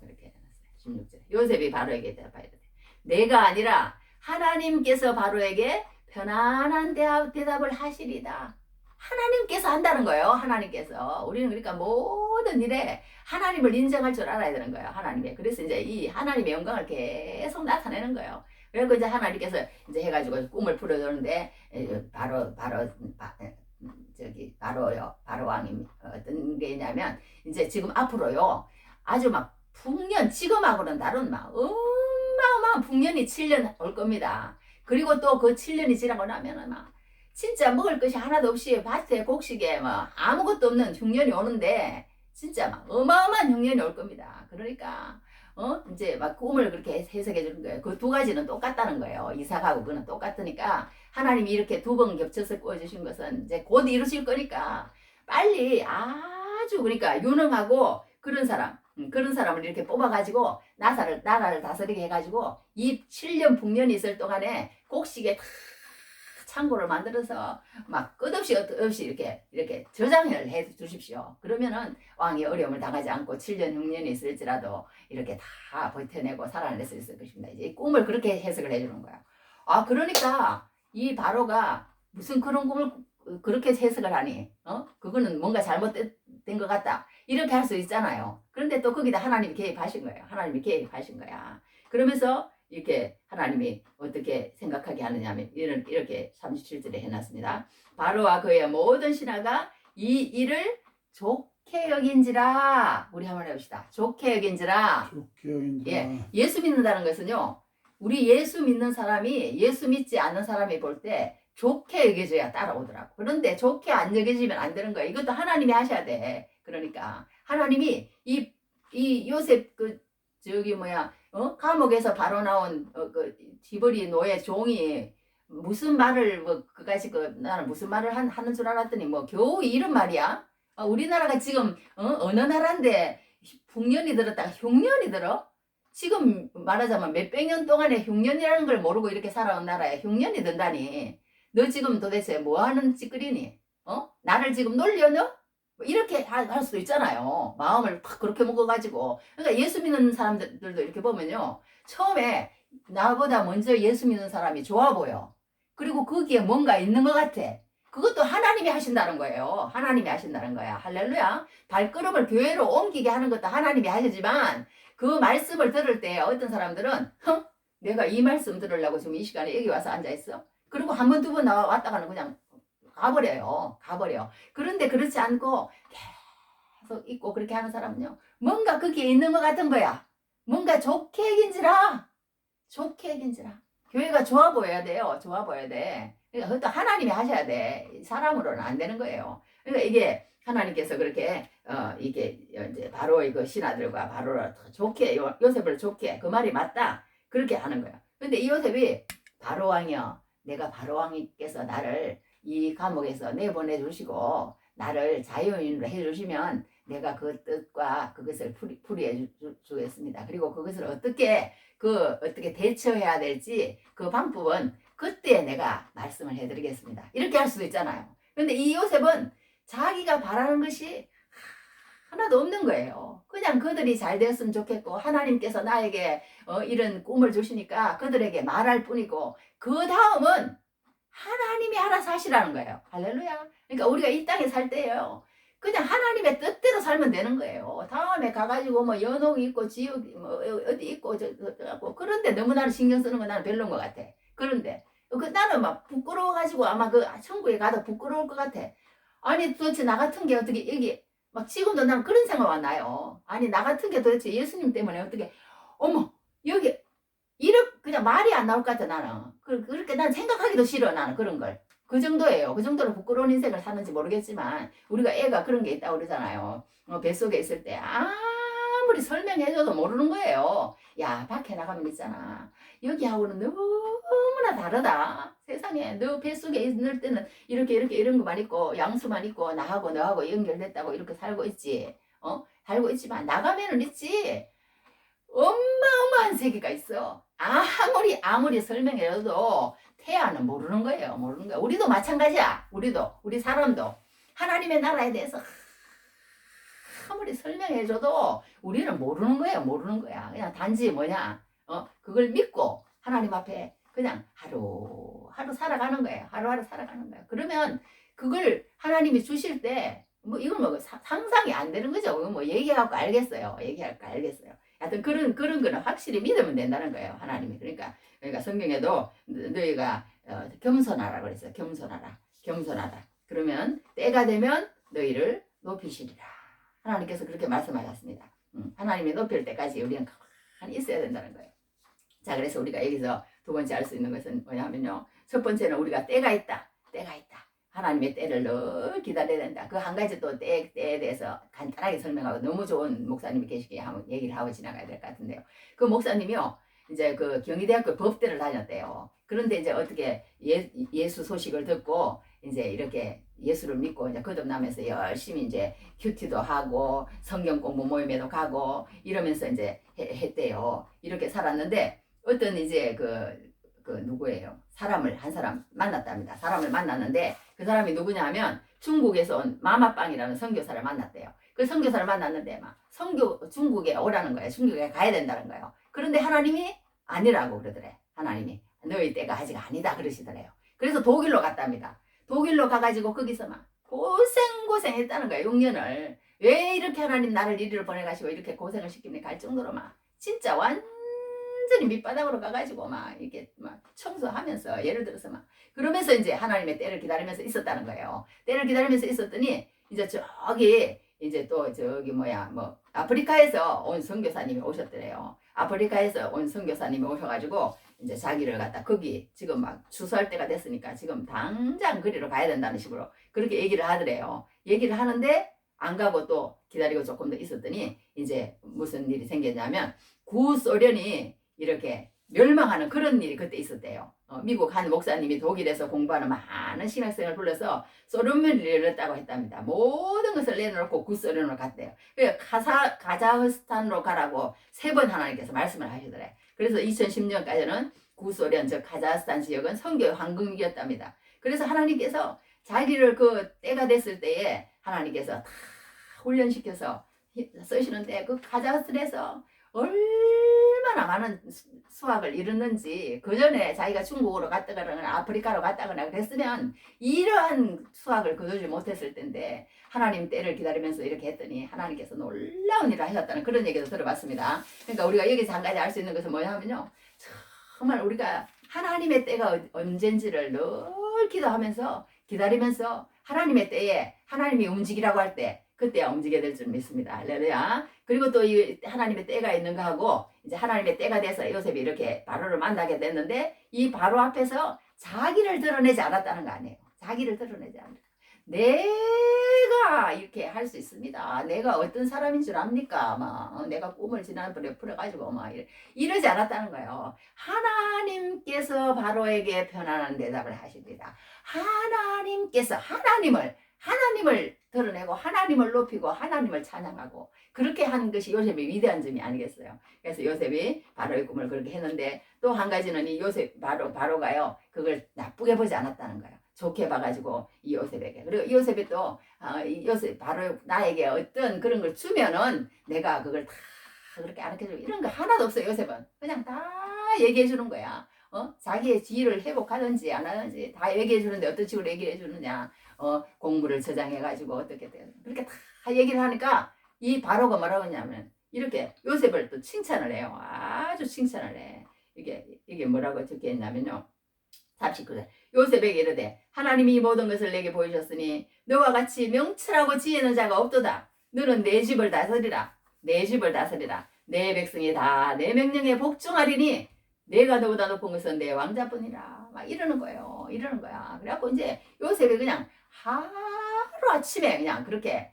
그렇게 해놨어요. 16절에 요셉이 바로에게 대답해야 돼. 내가 아니라 하나님께서 바로에게 편안한 대답을 하시리다. 하나님께서 한다는 거예요. 하나님께서. 우리는 그러니까 모든 일에 하나님을 인정할 줄 알아야 되는 거예요. 하나님의. 그래서 이제 이 하나님의 영광을 계속 나타내는 거예요. 그리고 이제 하나님께서 이제 해가지고 꿈을 풀어주는데 바로 저기 바로요. 바로 왕이 어떤 게 있냐면 이제 지금 앞으로요. 아주 막 풍년 지금하고는 다른 막 어마어마한 풍년이 7년 올 겁니다. 그리고 또 그 7년이 지나고 나면은 막 진짜 먹을 것이 하나도 없이 밭에 곡식에 뭐 아무것도 없는 흉년이 오는데 진짜 막 어마어마한 흉년이 올 겁니다. 그러니까 이제 막 꿈을 그렇게 해석해 주는 거예요. 그 두 가지는 똑같다는 거예요. 이삭하고 그는 똑같으니까 하나님이 이렇게 두 번 겹쳐서 구워주신 것은 이제 곧 이루실 거니까 빨리 아주 그러니까 유능하고 그런 사람을 이렇게 뽑아가지고 나라를 다스리게 해가지고 이 7년 북년이 있을 동안에 곡식에 다 창고를 만들어서 막 끝없이 이렇게 저장을 해 주십시오. 그러면은 왕이 어려움을 당하지 않고 7년 6년이 있을지라도 이렇게 다 버텨내고 살아낼 수 있을 것입니다. 이제 이 꿈을 그렇게 해석을 해주는 거야. 아 그러니까 이 바로가 무슨 그런 꿈을 그렇게 해석을 하니? 그거는 뭔가 잘못된 것 같다. 이렇게 할 수 있잖아요. 그런데 또 거기다 하나님이 개입하신 거예요. 하나님이 개입하신 거야. 그러면서 이렇게 하나님이 어떻게 생각하게 하느냐면 이렇게 37절에 해놨습니다. 바로와 그의 모든 신하가 이 일을 좋게 여긴지라. 우리 한번 해봅시다. 좋게 여긴지라. 좋게 여긴지라. 예, 예수 믿는다는 것은요. 우리 예수 믿는 사람이 예수 믿지 않는 사람이 볼 때 좋게 여겨져야 따라오더라고. 그런데 좋게 안 여겨지면 안 되는 거야. 이것도 하나님이 하셔야 돼. 그러니까 하나님이 이 요셉 감옥에서 바로 나온 그 디버리 노예 종이 무슨 말을 그까지 나는 무슨 말을 하는 줄 알았더니 뭐 겨우 이런 말이야. 우리나라가 지금 어느 나라인데 북년이 들었다가 흉년이 들어? 지금 말하자면 몇백 년 동안에 흉년이라는 걸 모르고 이렇게 살아온 나라에 흉년이 든다니. 너 지금 도대체 뭐 하는 짓거리니? 나를 지금 놀려 너? 뭐 이렇게 할 수도 있잖아요. 마음을 팍 그렇게 먹어가지고. 그러니까 예수 믿는 사람들도 이렇게 보면요. 처음에 나보다 먼저 예수 믿는 사람이 좋아 보여. 그리고 거기에 뭔가 있는 것 같아. 그것도 하나님이 하신다는 거예요. 하나님이 하신다는 거야. 할렐루야. 발걸음을 교회로 옮기게 하는 것도 하나님이 하시지만 그 말씀을 들을 때 어떤 사람들은 내가 이 말씀 들으려고 지금 이 시간에 여기 와서 앉아있어? 그리고 한 번, 두 번 왔다가는 그냥 가버려. 그런데 그렇지 않고 계속 있고 그렇게 하는 사람은요. 뭔가 거기에 있는 것 같은 거야. 뭔가 좋게 여긴지라. 교회가 좋아 보여야 돼요. 좋아 보여야 돼. 그러니까 그것도 하나님이 하셔야 돼. 사람으로는 안 되는 거예요. 그러니까 이게 하나님께서 그렇게 이게 이제 바로 이거 신하들과 바로를 좋게 요셉을 좋게 그 말이 맞다. 그렇게 하는 거예요. 근데 이 요셉이 바로 왕이요. 내가 바로 왕께서 나를 이 감옥에서 내보내 주시고 나를 자유인으로 해 주시면 내가 그 뜻과 그것을 풀이해 주겠습니다. 그리고 그것을 어떻게 대처해야 될지 그 방법은 그때 내가 말씀을 해드리겠습니다. 이렇게 할 수도 있잖아요. 근데 이 요셉은 자기가 바라는 것이 하나도 없는 거예요. 그냥 그들이 잘 되었으면 좋겠고 하나님께서 나에게 이런 꿈을 주시니까 그들에게 말할 뿐이고 그 다음은 하나님이 알아서 하시라는 거예요. 할렐루야. 그러니까 우리가 이 땅에 살 때요. 그냥 하나님의 뜻대로 살면 되는 거예요. 다음에 가가지고 뭐 연옥이 있고 지옥 뭐 어디 있고 그런데 너무 나는 신경 쓰는 건 나는 별로인 것 같아. 그런데 나는 막 부끄러워가지고 아마 그 천국에 가도 부끄러울 것 같아. 아니 도대체 나 같은 게 어떻게 여기 막 지금도 나는 그런 생각이 나요. 아니 나 같은 게 도대체 예수님 때문에 어떻게 어머 여기 이렇게 그냥 말이 안 나올 것 같아 나는. 그렇게 난 생각하기도 싫어 나는 그런 걸. 그 정도예요. 그 정도로 부끄러운 인생을 사는지 모르겠지만 우리가 애가 그런 게 있다고 그러잖아요. 뱃속에 있을 때 아무리 설명해줘도 모르는 거예요. 야 밖에 나가면 있잖아. 여기하고는 너무나 다르다. 세상에 너 뱃속에 있을 때는 이렇게 이런 거만 있고 양수만 있고 나하고 너하고 연결됐다고 이렇게 살고 있지. 살고 있지만 나가면은 있지. 어마어마한 세계가 있어. 아무리 설명해도 태아는 모르는 거예요. 모르는 거야. 우리도 마찬가지야. 우리 사람도 하나님의 나라에 대해서 아무리 설명해줘도 우리는 모르는 거예요. 모르는 거야. 그냥 단지 뭐냐, 그걸 믿고 하나님 앞에 그냥 하루하루 살아가는 거예요. 하루하루 살아가는 거예요. 그러면 그걸 하나님이 주실 때 뭐 이건 뭐 상상이 안 되는 거죠. 뭐 얘기해갖고 알겠어요. 하여튼 그런 거는 확실히 믿으면 된다는 거예요. 하나님이. 그러니까 성경에도 너희가 겸손하라 그랬어요. 겸손하라. 그러면 때가 되면 너희를 높이시리라. 하나님께서 그렇게 말씀하셨습니다. 하나님이 높일 때까지 우리는 가만히 있어야 된다는 거예요. 자, 그래서 우리가 여기서 두 번째 알 수 있는 것은 뭐냐면요. 첫 번째는 우리가 때가 있다. 때가 있다. 하나님의 때를 늘 기다려야 된다. 그 한 가지 또 때에 대해서 간단하게 설명하고 너무 좋은 목사님이 계시기에 한번 얘기를 하고 지나가야 될 것 같은데요. 그 목사님이요. 이제 그 경희대학교 법대를 다녔대요. 그런데 이제 어떻게 예수 소식을 듣고 이제 이렇게 예수를 믿고 이제 거듭나면서 열심히 이제 큐티도 하고 성경 공부 모임에도 가고 이러면서 이제 했대요. 이렇게 살았는데 어떤 이제 그 누구예요? 한 사람 만났답니다. 사람을 만났는데 그 사람이 누구냐 하면 중국에서 온 마마빵이라는 선교사를 만났대요. 그 선교사를 만났는데 막 중국에 오라는 거예요. 중국에 가야 된다는 거예요. 그런데 하나님이 아니라고 그러더래. 하나님이 너희 때가 아직 아니다 그러시더래요. 그래서 독일로 갔답니다. 독일로 가가지고 거기서 막 고생했다는 거예요. 6년을. 왜 이렇게 하나님 나를 이리로 보내가시고 이렇게 고생을 시킵니까 할 정도로 막 진짜 완전히 밑바닥으로 가가지고 막 이렇게 막 청소하면서 예를 들어서 막 그러면서 이제 하나님의 때를 기다리면서 있었다는 거예요. 때를 기다리면서 있었더니 이제 저기 이제 또 저기 뭐 아프리카에서 온 선교사님이 오셨더래요. 아프리카에서 온 선교사님이 오셔가지고 이제 자기를 갖다 거기 지금 막 추수할 때가 됐으니까 지금 당장 그리로 가야 된다는 식으로 그렇게 얘기를 하더래요. 얘기를 하는데 안 가고 또 기다리고 조금 더 있었더니 이제 무슨 일이 생겼냐면 구소련이 이렇게 멸망하는 그런 일이 그때 있었대요. 미국 한 목사님이 독일에서 공부하는 많은 신학생을 불러서 소련문을 열렸다고 했답니다. 모든 것을 내놓고 구소련으로 갔대요. 그래서 카자흐스탄으로 가라고 3번 하나님께서 말씀을 하시더래. 그래서 2010년까지는 구소련 즉 카자흐스탄 지역은 선교 황금기였답니다. 그래서 하나님께서 자기를 그 때가 됐을 때에 하나님께서 다 훈련시켜서 쓰시는데 그 카자흐스탄에서 얼마나 많은 수확을 이루는지 그 전에 자기가 중국으로 갔다거나 아프리카로 갔다거나 그랬으면 이러한 수확을 거두지 못했을 텐데 하나님 때를 기다리면서 이렇게 했더니 하나님께서 놀라운 일을 하셨다는 그런 얘기도 들어봤습니다. 그러니까 우리가 여기서 한 가지 알 수 있는 것은 뭐냐면요. 정말 우리가 하나님의 때가 언젠지를 늘 기도하면서 기다리면서 하나님의 때에 하나님이 움직이라고 할 때 그때야 움직여야 될 줄 믿습니다. 할렐루야. 그리고 또 이 하나님의 때가 있는가 하고 이제 하나님의 때가 돼서 요셉이 이렇게 바로를 만나게 됐는데 이 바로 앞에서 자기를 드러내지 않았다는 거 아니에요. 자기를 드러내지 않았다. 내가 이렇게 할 수 있습니다. 내가 어떤 사람인 줄 압니까? 막 내가 꿈을 지난번에 풀어가지고 막 이러지 않았다는 거예요. 하나님께서 바로에게 편안한 대답을 하십니다. 하나님께서 하나님을 드러내고 하나님을 높이고 하나님을 찬양하고 그렇게 하는 것이 요셉의 위대한 점이 아니겠어요. 그래서 요셉이 바로의 꿈을 그렇게 했는데 또 한 가지는 이 요셉 바로가요 그걸 나쁘게 보지 않았다는 거예요. 좋게 봐가지고 이 요셉에게. 그리고 이 요셉이 또 이 요셉 바로 나에게 어떤 그런 걸 주면은 내가 그걸 다 그렇게 알려주고 이런 거 하나도 없어요. 요셉은 그냥 다 얘기해 주는 거야. 자기의 지위를 회복하든지 안 하든지 다 얘기해 주는데 어떤 식으로 얘기해 주느냐. 공부를 저장해가지고 어떻게 돼요. 그렇게 다 얘기를 하니까 이 바로가 뭐라고 하냐면 이렇게 요셉을 또 칭찬을 해요. 아주 칭찬을 해. 이게 뭐라고 적혀 있냐면요. 39절 요셉에게 이르되 하나님이 이 모든 것을 내게 보이셨으니 너와 같이 명철하고 지혜 있는 자가 없도다. 너는 내 집을 다스리라. 내 집을 다스리라. 내 백성이 다 내 명령에 복종하리니 내가 너보다 높은 것은 내 왕자뿐이라. 막 이러는 거예요. 이러는 거야. 그래갖고 이제 요셉이 그냥 하루 아침에 그냥 그렇게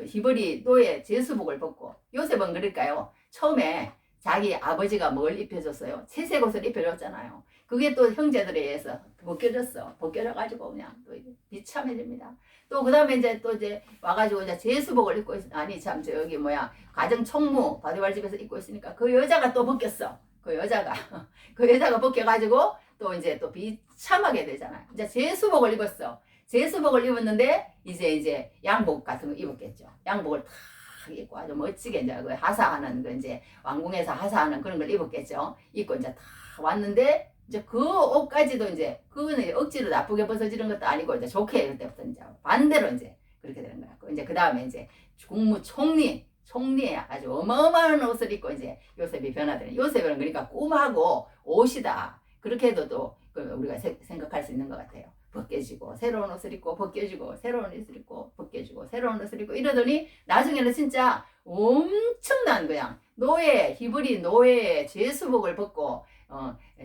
히브리 노예 제수복을 벗고 요셉은 그럴까요? 처음에 자기 아버지가 뭘 입혀줬어요? 채색 옷을 입혀줬잖아요. 그게 또 형제들에 의해서 벗겨져가지고 그냥 또 비참해집니다. 또 그 다음에 이제 와가지고 이제 제수복을 입고 가정 총무 바디발 집에서 입고 있으니까 그 여자가 또 벗겼어. 그 여자가 벗겨가지고 또 이제 또 비참하게 되잖아요. 이제 제수복을 입었어. 제수복을 입었는데 이제 양복 같은 거 입었겠죠. 양복을 탁 입고 아주 멋지게 이제 그 하사하는 그 이제 왕궁에서 하사하는 그런 걸 입었겠죠. 입고 이제 탁 왔는데 이제 그 옷까지도 이제 그거는 억지로 나쁘게 벗어지는 것도 아니고 이제 좋게 그때부터 이제 반대로 이제 그렇게 되는 거야. 이제 그 다음에 이제 총리에 아주 어마어마한 옷을 입고 이제 요셉이 변화되는. 요셉은 그러니까 꿈하고 옷이다. 그렇게 해도 또 우리가 생각할 수 있는 것 같아요. 벗겨지고 새로운 옷을 입고 벗겨지고 새로운 옷을 입고 벗겨지고 새로운 옷을 입고 이러더니 나중에는 진짜 엄청난 그냥 노예 히브리 노예의 죄수복을 벗고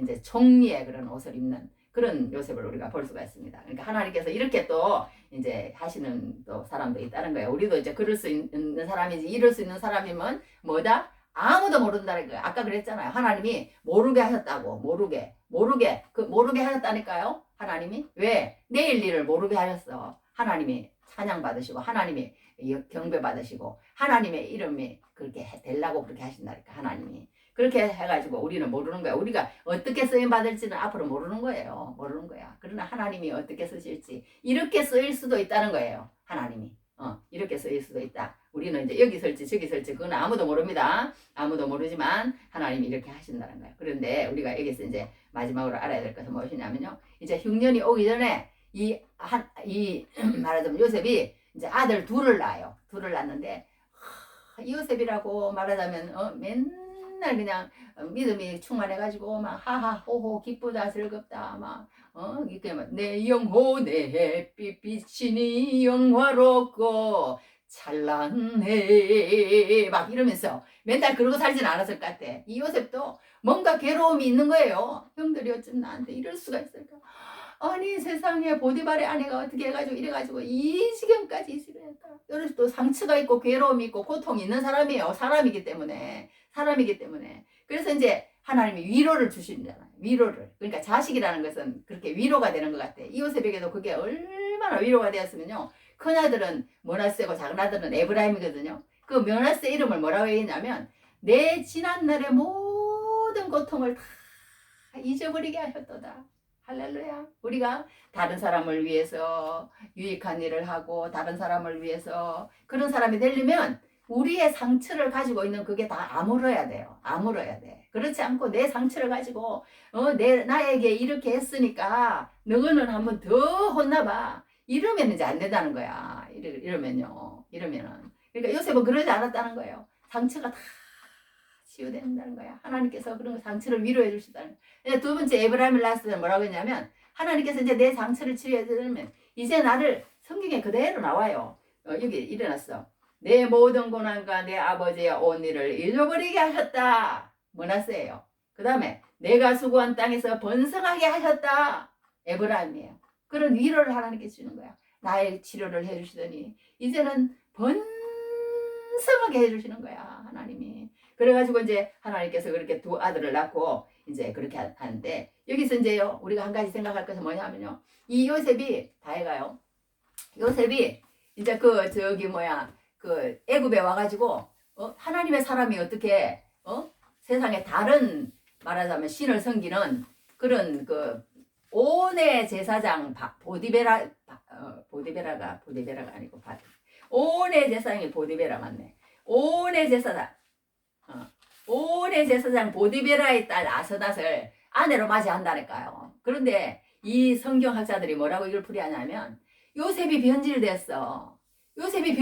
이제 총리의 그런 옷을 입는 그런 요셉을 우리가 볼 수가 있습니다. 그러니까 하나님께서 이렇게 또 이제 하시는 또 사람도 있다는 거예요. 우리도 이제 그럴 수 있는 사람이지 이럴 수 있는 사람이면 뭐다? 아무도 모른다는 거예요. 아까 그랬잖아요. 하나님이 모르게 하셨다고. 모르게 하셨다니까요. 하나님이 왜 내일 일을 모르게 하셨어. 하나님이 찬양 받으시고 하나님이 경배 받으시고 하나님의 이름이 그렇게 되려고 그렇게 하신다니까. 하나님이 그렇게 해가지고 우리는 모르는 거야. 우리가 어떻게 쓰임 받을지는 앞으로 모르는 거예요. 모르는 거야. 그러나 하나님이 어떻게 쓰실지 이렇게 쓰일 수도 있다는 거예요. 하나님이 이렇게 쓰일 수도 있다. 우리는 이제 여기 설지 저기 설지 그건 아무도 모릅니다. 아무도 모르지만 하나님이 이렇게 하신다는 거예요. 그런데 우리가 여기서 이제 마지막으로 알아야 될 것은 무엇이냐면요. 이제 흉년이 오기 전에 이 말하자면 요셉이 이제 아들 둘을 낳아요. 둘을 낳는데 요셉이라고 말하자면 맨날 그냥 믿음이 충만해가지고 막 하하 호호 기쁘다 즐겁다 막 이렇게 막 내 영혼의 햇빛 비치니 영화롭고 찬란해 막 이러면서 맨날 그러고 살진 않았을 것 같아. 이 요셉도 뭔가 괴로움이 있는 거예요. 형들이 어쩜 나한테 이럴 수가 있을까? 아니 세상에 보디발의 아내가 어떻게 해가지고 이래가지고 이 지경까지 있으려까? 이래서 또 상처가 있고 괴로움이 있고 고통이 있는 사람이에요. 사람이기 때문에. 그래서 이제 하나님이 위로를 주시잖아요. 위로를. 그러니까 자식이라는 것은 그렇게 위로가 되는 것 같아. 이 요셉에게도 그게 얼마나 위로가 되었으면요. 큰아들은 므낫세고 작은아들은 에브라임이거든요. 그 므낫세 이름을 뭐라고 했냐면 내 지난날의 모든 고통을 다 잊어버리게 하셨도다. 할렐루야. 우리가 다른 사람을 위해서 유익한 일을 하고 다른 사람을 위해서 그런 사람이 되려면 우리의 상처를 가지고 있는 그게 다 아물어야 돼요. 아물어야 돼. 그렇지 않고 내 상처를 가지고 나에게 이렇게 했으니까 너는 한번 더 혼나봐. 이러면 이제 안 된다는 거야. 이러면요. 그러니까 요셉은 그러지 않았다는 거예요. 상처가 다 치유된다는 거야. 하나님께서 그런 상처를 위로해 주시다는 거야. 두 번째 에브라임을 낳았을 때 뭐라고 했냐면 하나님께서 이제 내 상처를 치료해 주면 이제 나를 성경에 그대로 나와요. 여기 일어났어. 내 모든 고난과 내 아버지의 온 일을 잊어버리게 하셨다. 므낫세예요. 그 다음에 내가 수고한 땅에서 번성하게 하셨다. 에브라임이에요. 그런 위로를 하나님께 주는 거야. 나의 치료를 해주시더니 이제는 번성하게 해주시는 거야. 하나님이. 그래가지고 이제 하나님께서 그렇게 두 아들을 낳고 이제 그렇게 하는데 여기서 이제요 우리가 한 가지 생각할 것은 뭐냐면요. 이 요셉이 다 해가요. 요셉이 이제 그 애굽에 와가지고 하나님의 사람이 어떻게 세상에 다른 말하자면 신을 섬기는 그런 그 온의 제사장 보디베라가 아니고 온의 제사장이 보디베라 맞네. 온의 제사장 보디베라의 딸 아스낫을 아내로 맞이한다니까요. 그런데 이 성경학자들이 뭐라고 이걸 풀이하냐면 요셉이 변질됐어. 요셉이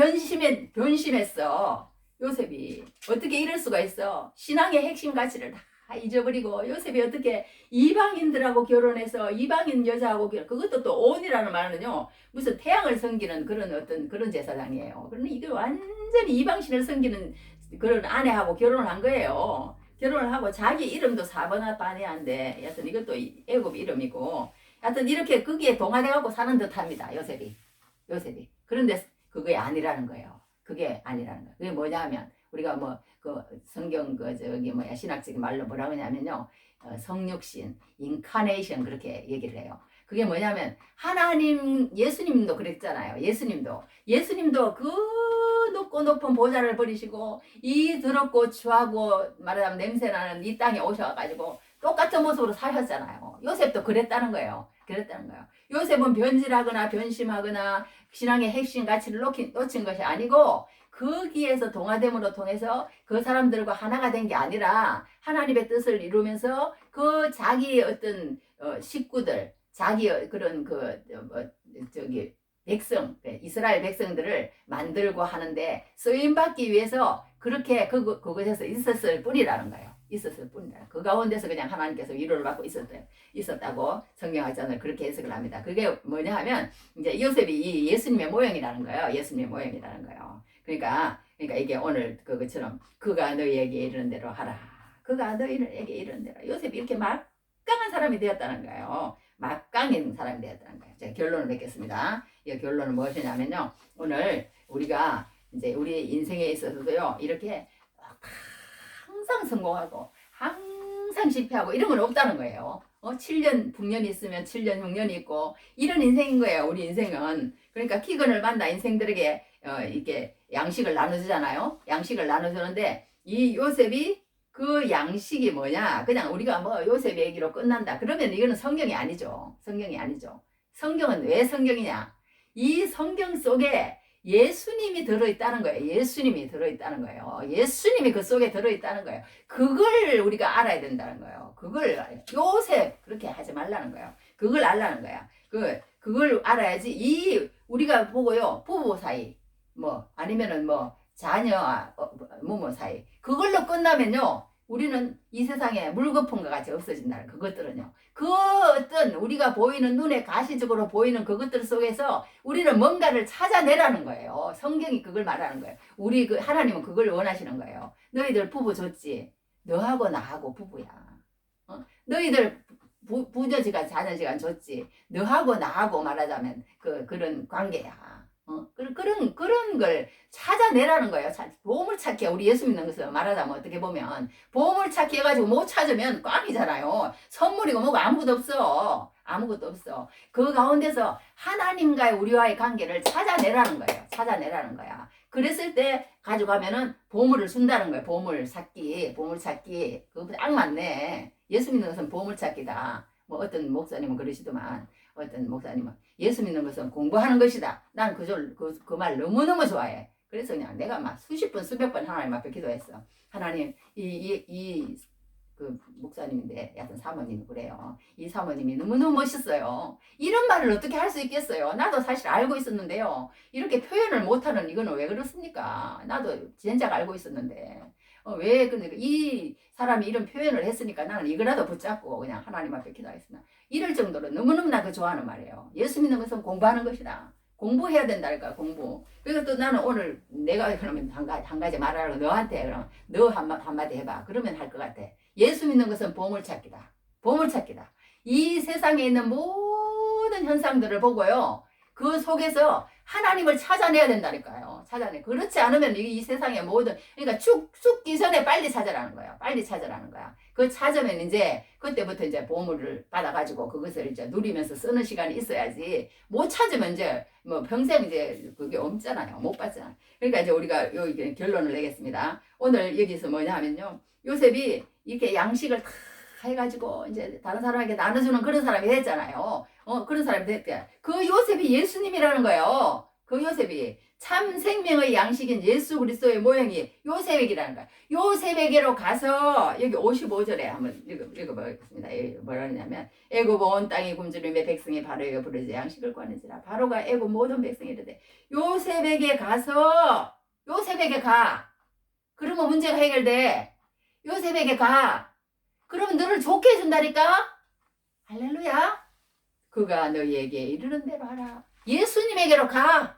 변심했어. 요셉이 어떻게 이럴 수가 있어? 신앙의 핵심 가치를 다 잊어버리고 요셉이 어떻게 이방인들하고 결혼해서 이방인 여자하고 그것도 또 온이라는 말은요 무슨 태양을 섬기는 그런 제사장이에요. 그러니 이게 완전히 이방신을 섬기는 그런 아내하고 결혼을 한 거예요. 결혼을 하고 자기 이름도 사바나바네아인데 여튼 이것도 애굽 이름이고 하여튼 이렇게 거기에 동화돼갖고 사는 듯합니다. 요셉이. 그런데 그게 아니라는 거예요. 그게 뭐냐 하면 우리가 그 성경 신학적인 말로 뭐라고 하냐면요. 성육신, 인카네이션 그렇게 얘기를 해요. 그게 뭐냐면 하나님 예수님도 그랬잖아요. 예수님도 그 높은 보좌를 버리시고 이 더럽고 추하고 말하자면 냄새나는 이 땅에 오셔가지고 똑같은 모습으로 사셨잖아요. 요셉도 그랬다는 거예요. 요셉은 변질하거나 변심하거나 신앙의 핵심 가치를 놓친 것이 아니고 거기에서 동화됨으로 통해서 그 사람들과 하나가 된 게 아니라 하나님의 뜻을 이루면서 그 자기 어떤 식구들, 자기 그런 백성, 이스라엘 백성들을 만들고 하는데 쓰임받기 위해서 그렇게 그곳에서 있었을 뿐이라는 거예요. 있었을 뿐이라. 그 가운데서 그냥 하나님께서 위로를 받고 있었다고 성경학자는 그렇게 해석을 합니다. 그게 뭐냐 하면 이제 요셉이 이 예수님의 모형이라는 거예요. 예수님의 모형이라는 거예요. 그러니까 이게 오늘 그것처럼 그가 너희에게 이르는 대로 하라. 그가 너희에게 이르는 대로. 요셉이 이렇게 막강한 사람이 되었다는 거예요. 막강인 사람이 되었다는 거예요. 제가 결론을 맺겠습니다. 이 결론은 무엇이냐면요. 오늘 우리가 이제 우리 인생에 있어서도요. 이렇게 항상 성공하고 항상 실패하고 이런 건 없다는 거예요. 7년 북년이 있으면 7년 흉년이 있고 이런 인생인 거예요. 우리 인생은. 그러니까 기근을 만나 인생들에게 이렇게 양식을 나눠주잖아요. 양식을 나눠주는데 이 요셉이 그 양식이 뭐냐? 그냥 우리가 뭐 요셉 얘기로 끝난다. 그러면 이거는 성경이 아니죠. 성경이 아니죠. 성경은 왜 성경이냐? 이 성경 속에 예수님이 들어있다는 거예요. 예수님이 들어있다는 거예요. 예수님이 그 속에 들어있다는 거예요. 그걸 우리가 알아야 된다는 거예요. 그걸 요셉 그렇게 하지 말라는 거예요. 그걸 알라는 거야. 그걸 알아야지 이 우리가 보고요. 부부 사이 뭐 아니면은 뭐 자녀 뭐뭐 사이 그걸로 끝나면요. 우리는 이 세상에 물거품과 같이 없어진다는 그것들은요. 그 어떤 우리가 보이는 눈에 가시적으로 보이는 그것들 속에서 우리는 뭔가를 찾아내라는 거예요. 성경이 그걸 말하는 거예요. 우리 하나님은 그걸 원하시는 거예요. 너희들 부부 좋지? 너하고 나하고 부부야. 너희들 부녀지간 자녀지간 좋지? 너하고 나하고 말하자면 그런 관계야. 그런 걸 찾아내라는 거예요. 보물찾기, 우리 예수 믿는 것을 말하자면 어떻게 보면 보물찾기 해가지고 못 찾으면 꽝이잖아요. 선물이고 뭐고 아무것도 없어. 아무것도 없어. 그 가운데서 하나님과의 우리와의 관계를 찾아내라는 거예요. 찾아내라는 거야. 그랬을 때 가져가면은 보물을 준다는 거예요. 보물찾기. 그거 딱 맞네. 예수 믿는 것은 보물찾기다. 뭐 어떤 목사님은 그러시더만 어떤 목사님은 예수 믿는 것은 공부하는 것이다. 난 그 말 너무너무 좋아해. 그래서 그냥 내가 막 수십 번, 수백 번 하나님 앞에 기도했어. 하나님, 그 목사님인데, 약간 사모님이 그래요. 이 사모님이 너무너무 멋있어요. 이런 말을 어떻게 할 수 있겠어요? 나도 사실 알고 있었는데요. 이렇게 표현을 못하는 이거는 왜 그렇습니까? 나도 진작 알고 있었는데. 왜, 근데 이 사람이 이런 표현을 했으니까 나는 이거라도 붙잡고 그냥 하나님 앞에 기도했으나. 이럴 정도로 너무너무 나 그 좋아하는 말이에요. 예수 믿는 것은 공부하는 것이다. 공부해야 된다니까, 공부. 그래서 또 나는 오늘 내가 그러면 한 가지 말하라고 너한테 그럼 너 한마디 해봐. 그러면 할 것 같아. 예수 믿는 것은 보물찾기다. 보물찾기다. 이 세상에 있는 모든 현상들을 보고요. 그 속에서 하나님을 찾아내야 된다니까요. 찾아내. 그렇지 않으면 이 세상의 모든, 그러니까 죽기 전에 빨리 찾아라는 거야. 빨리 찾아라는 거야. 그 찾으면 이제, 그때부터 이제 보물을 받아가지고 그것을 이제 누리면서 쓰는 시간이 있어야지. 못 찾으면 이제, 뭐 평생 이제 그게 없잖아요. 못 받잖아요. 그러니까 이제 우리가 여기 결론을 내겠습니다. 오늘 여기서 뭐냐 하면요. 요셉이 이렇게 양식을 다 해가지고 이제 다른 사람에게 나눠주는 그런 사람이 됐잖아요. 그런 사람이 됐대. 그 요셉이 예수님이라는 거예요. 그 요셉이 참 생명의 양식인 예수 그리스도의 모형이 요셉에게라는 거야. 요셉에게로 가서 여기 55절에 한번 읽어보겠습니다. 뭐라 하냐면 애굽 온 땅이 굶주림에 백성이 바로에게 부르짖어 양식을 구하는지라. 바로가 애굽 모든 백성이 이르되 요셉에게 가서 요셉에게 가. 그러면 문제가 해결돼. 요셉에게 가. 그러면 너를 좋게 해준다니까. 할렐루야. 그가 너희에게 이르는 대로 하라. 예수님에게로 가.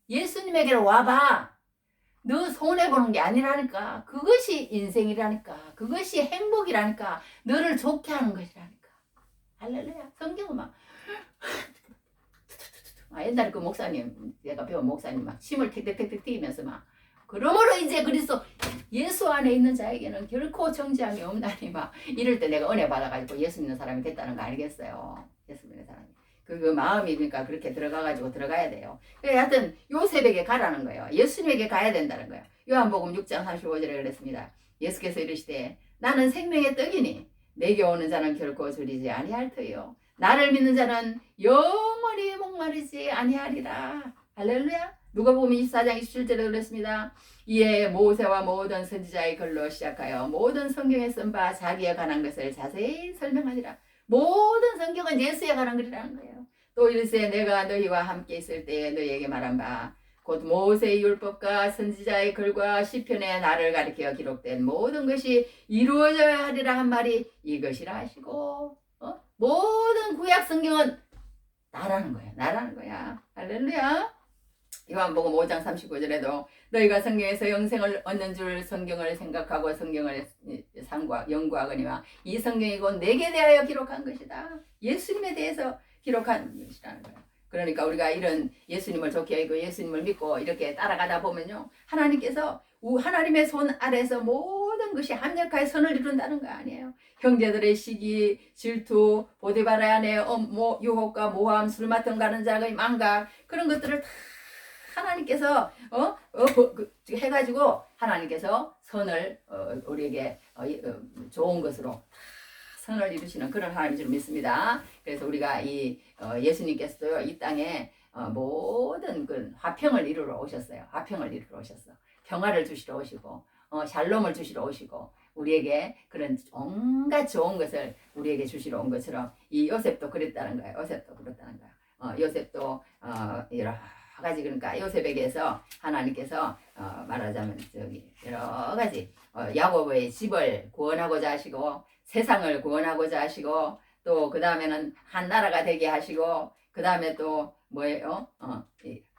예수님에게로 와봐. 너 손해보는 게 아니라니까. 그것이 인생이라니까. 그것이 행복이라니까. 너를 좋게 하는 것이라니까. 할렐루야. 성경은 막 옛날에 그 목사님, 내가 배운 목사님 막 침을 택택택택 튀기면서 막 그러므로 이제 그리스도 예수 안에 있는 자에게는 결코 정죄함이 없나니 막 이럴 때 내가 은혜 받아가지고 예수 믿는 사람이 됐다는 거 알겠어요. 예수 믿는 사람이. 그 마음이 그러니까 그렇게 들어가가지고 들어가야 돼요. 그래서 하여튼 요셉에게 가라는 거예요. 예수님에게 가야 된다는 거예요. 요한복음 6장 35절에 그랬습니다. 예수께서 이르시되 나는 생명의 떡이니 내게 오는 자는 결코 줄이지 아니할 터요. 나를 믿는 자는 영원히 목마르지 아니하리라. 할렐루야. 누가복음 24장 27절에 그랬습니다. 이에 모세와 모든 선지자의 글로 시작하여 모든 성경에 쓴 바 자기에 관한 것을 자세히 설명하니라. 모든 성경은 예수에 관한 것이라는 거예요. 또 이르세 내가 너희와 함께 있을 때에 너희에게 말한 바 곧 모세의 율법과 선지자의 글과 시편의 나를 가리켜 기록된 모든 것이 이루어져야 하리라 한 말이 이것이라 하시고 모든 구약 성경은 나라는 거야. 나라는 거야. 할렐루야. 요한복음 5장 39절에도 너희가 성경에서 영생을 얻는 줄 성경을 생각하고 성경을 연구하거니와 이 성경이 곧 내게 대하여 기록한 것이다. 예수님에 대해서 기록한 것이라는 거예요. 그러니까 우리가 이런 예수님을 좋게 알고 예수님을 믿고 이렇게 따라가다 보면요, 하나님께서 하나님의 손 아래서 모든 것이 합력하여 선을 이룬다는 거 아니에요. 형제들의 시기, 질투, 보디바라 안에 유혹과 모함, 술 맡은 가는 자의 망각, 그런 것들을 다 하나님께서 해가지고 하나님께서 선을 우리에게 좋은 것으로 선을 이루시는 그런 하나님인 줄 믿습니다. 그래서 우리가 이 예수님께서도요, 이 땅에 모든 그 화평을 이루러 오셨어요. 화평을 이루러 오셨어. 평화를 주시러 오시고 샬롬을 주시러 오시고 우리에게 그런 온갖 좋은 것을 우리에게 주시러 온 것처럼 이 요셉도 그랬다는 거예요. 요셉도 그랬다는 거예요. 요셉도 여러 가지, 그러니까 요셉에게서 하나님께서 말하자면 여러 가지 야곱의 집을 구원하고자 하시고 세상을 구원하고자 하시고 또 그 다음에는 한 나라가 되게 하시고 그 다음에 또 뭐예요?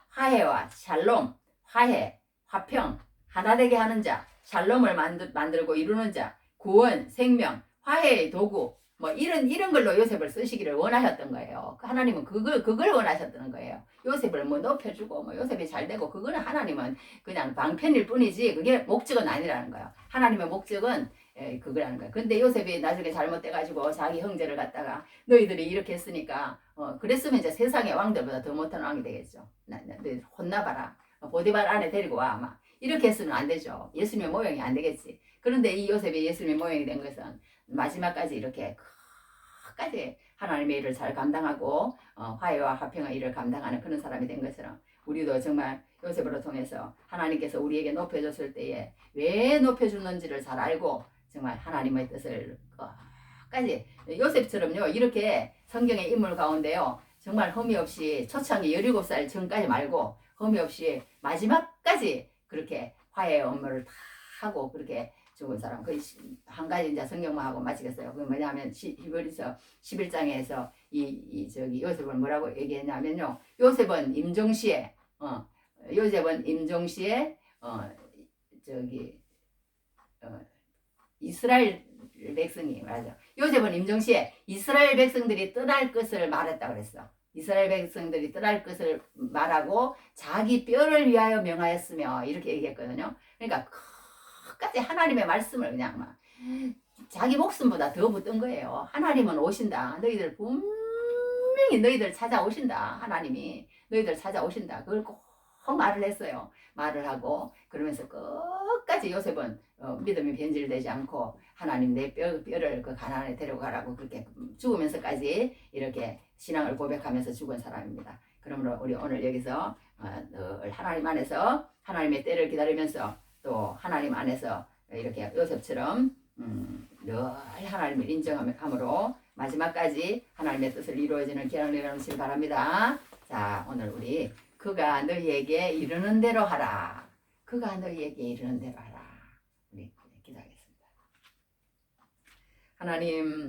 화해와 샬롬, 화해, 화평, 하나 되게 하는 자, 샬롬을 만들고 이루는 자, 구원, 생명, 화해의 도구, 뭐 이런 걸로 요셉을 쓰시기를 원하셨던 거예요. 하나님은 그걸 원하셨던 거예요. 요셉을 뭐 높여주고 뭐 요셉이 잘 되고 그거는 하나님은 그냥 방편일 뿐이지 그게 목적은 아니라는 거예요. 하나님의 목적은 그거라는 거예요. 근데 요셉이 나중에 잘못돼가지고 자기 형제를 갖다가 너희들이 이렇게 했으니까 그랬으면 이제 세상의 왕들보다 더 못한 왕이 되겠죠. 너희 혼나봐라. 보디발 안에 데리고 와. 막 이렇게 했으면 안 되죠. 예수님의 모형이 안 되겠지. 그런데 이 요셉이 예수님의 모형이 된 것은 마지막까지 이렇게 끝까지 하나님의 일을 잘 감당하고 화해와 화평의 일을 감당하는 그런 사람이 된 것처럼 우리도 정말 요셉으로 통해서 하나님께서 우리에게 높여줬을 때에 왜 높여주는지를 잘 알고 정말 하나님의 뜻을 끝까지 요셉처럼요, 이렇게 성경의 인물 가운데요, 정말 흠이 없이 초창기 17살 전까지 말고 흠이 없이 마지막까지 그렇게 화해의 업무를 다 하고 그렇게 죽은 사람. 그 한 가지 이제 성경만 하고 마치겠어요. 그 뭐냐면 히브리서 11장에서 이 요셉을 뭐라고 얘기했냐면요, 요셉은 임종시에 이스라엘 백성이 맞아. 요셉은 임종시에 이스라엘 백성들이 떠날 것을 말했다 그랬어. 이스라엘 백성들이 떠날 것을 말하고 자기 뼈를 위하여 명하였으며 이렇게 얘기했거든요. 그러니까 끝까지 하나님의 말씀을 그냥 막 자기 목숨보다 더 붙든 거예요. 하나님은 오신다. 너희들 분명히 너희들 찾아오신다. 하나님이 너희들 찾아오신다. 그걸 꼭 말을 했어요. 말을 하고 그러면서 끝까지 요셉은 믿음이 변질되지 않고 하나님 내 뼈를 그 가나안에 데려가라고 그렇게 죽으면서까지 이렇게 신앙을 고백하면서 죽은 사람입니다. 그러므로 우리 오늘 여기서 늘 하나님 안에서 하나님의 때를 기다리면서 또 하나님 안에서 이렇게 요셉처럼 늘 하나님을 인정함으로 마지막까지 하나님의 뜻을 이루어지는 귀한 은혜를 나누시기 바랍니다. 자, 오늘 우리 그가 너희에게 이르는 대로 하라. 그가 너희에게 이르는 대로 하라. 우리 기도하겠습니다. 하나님,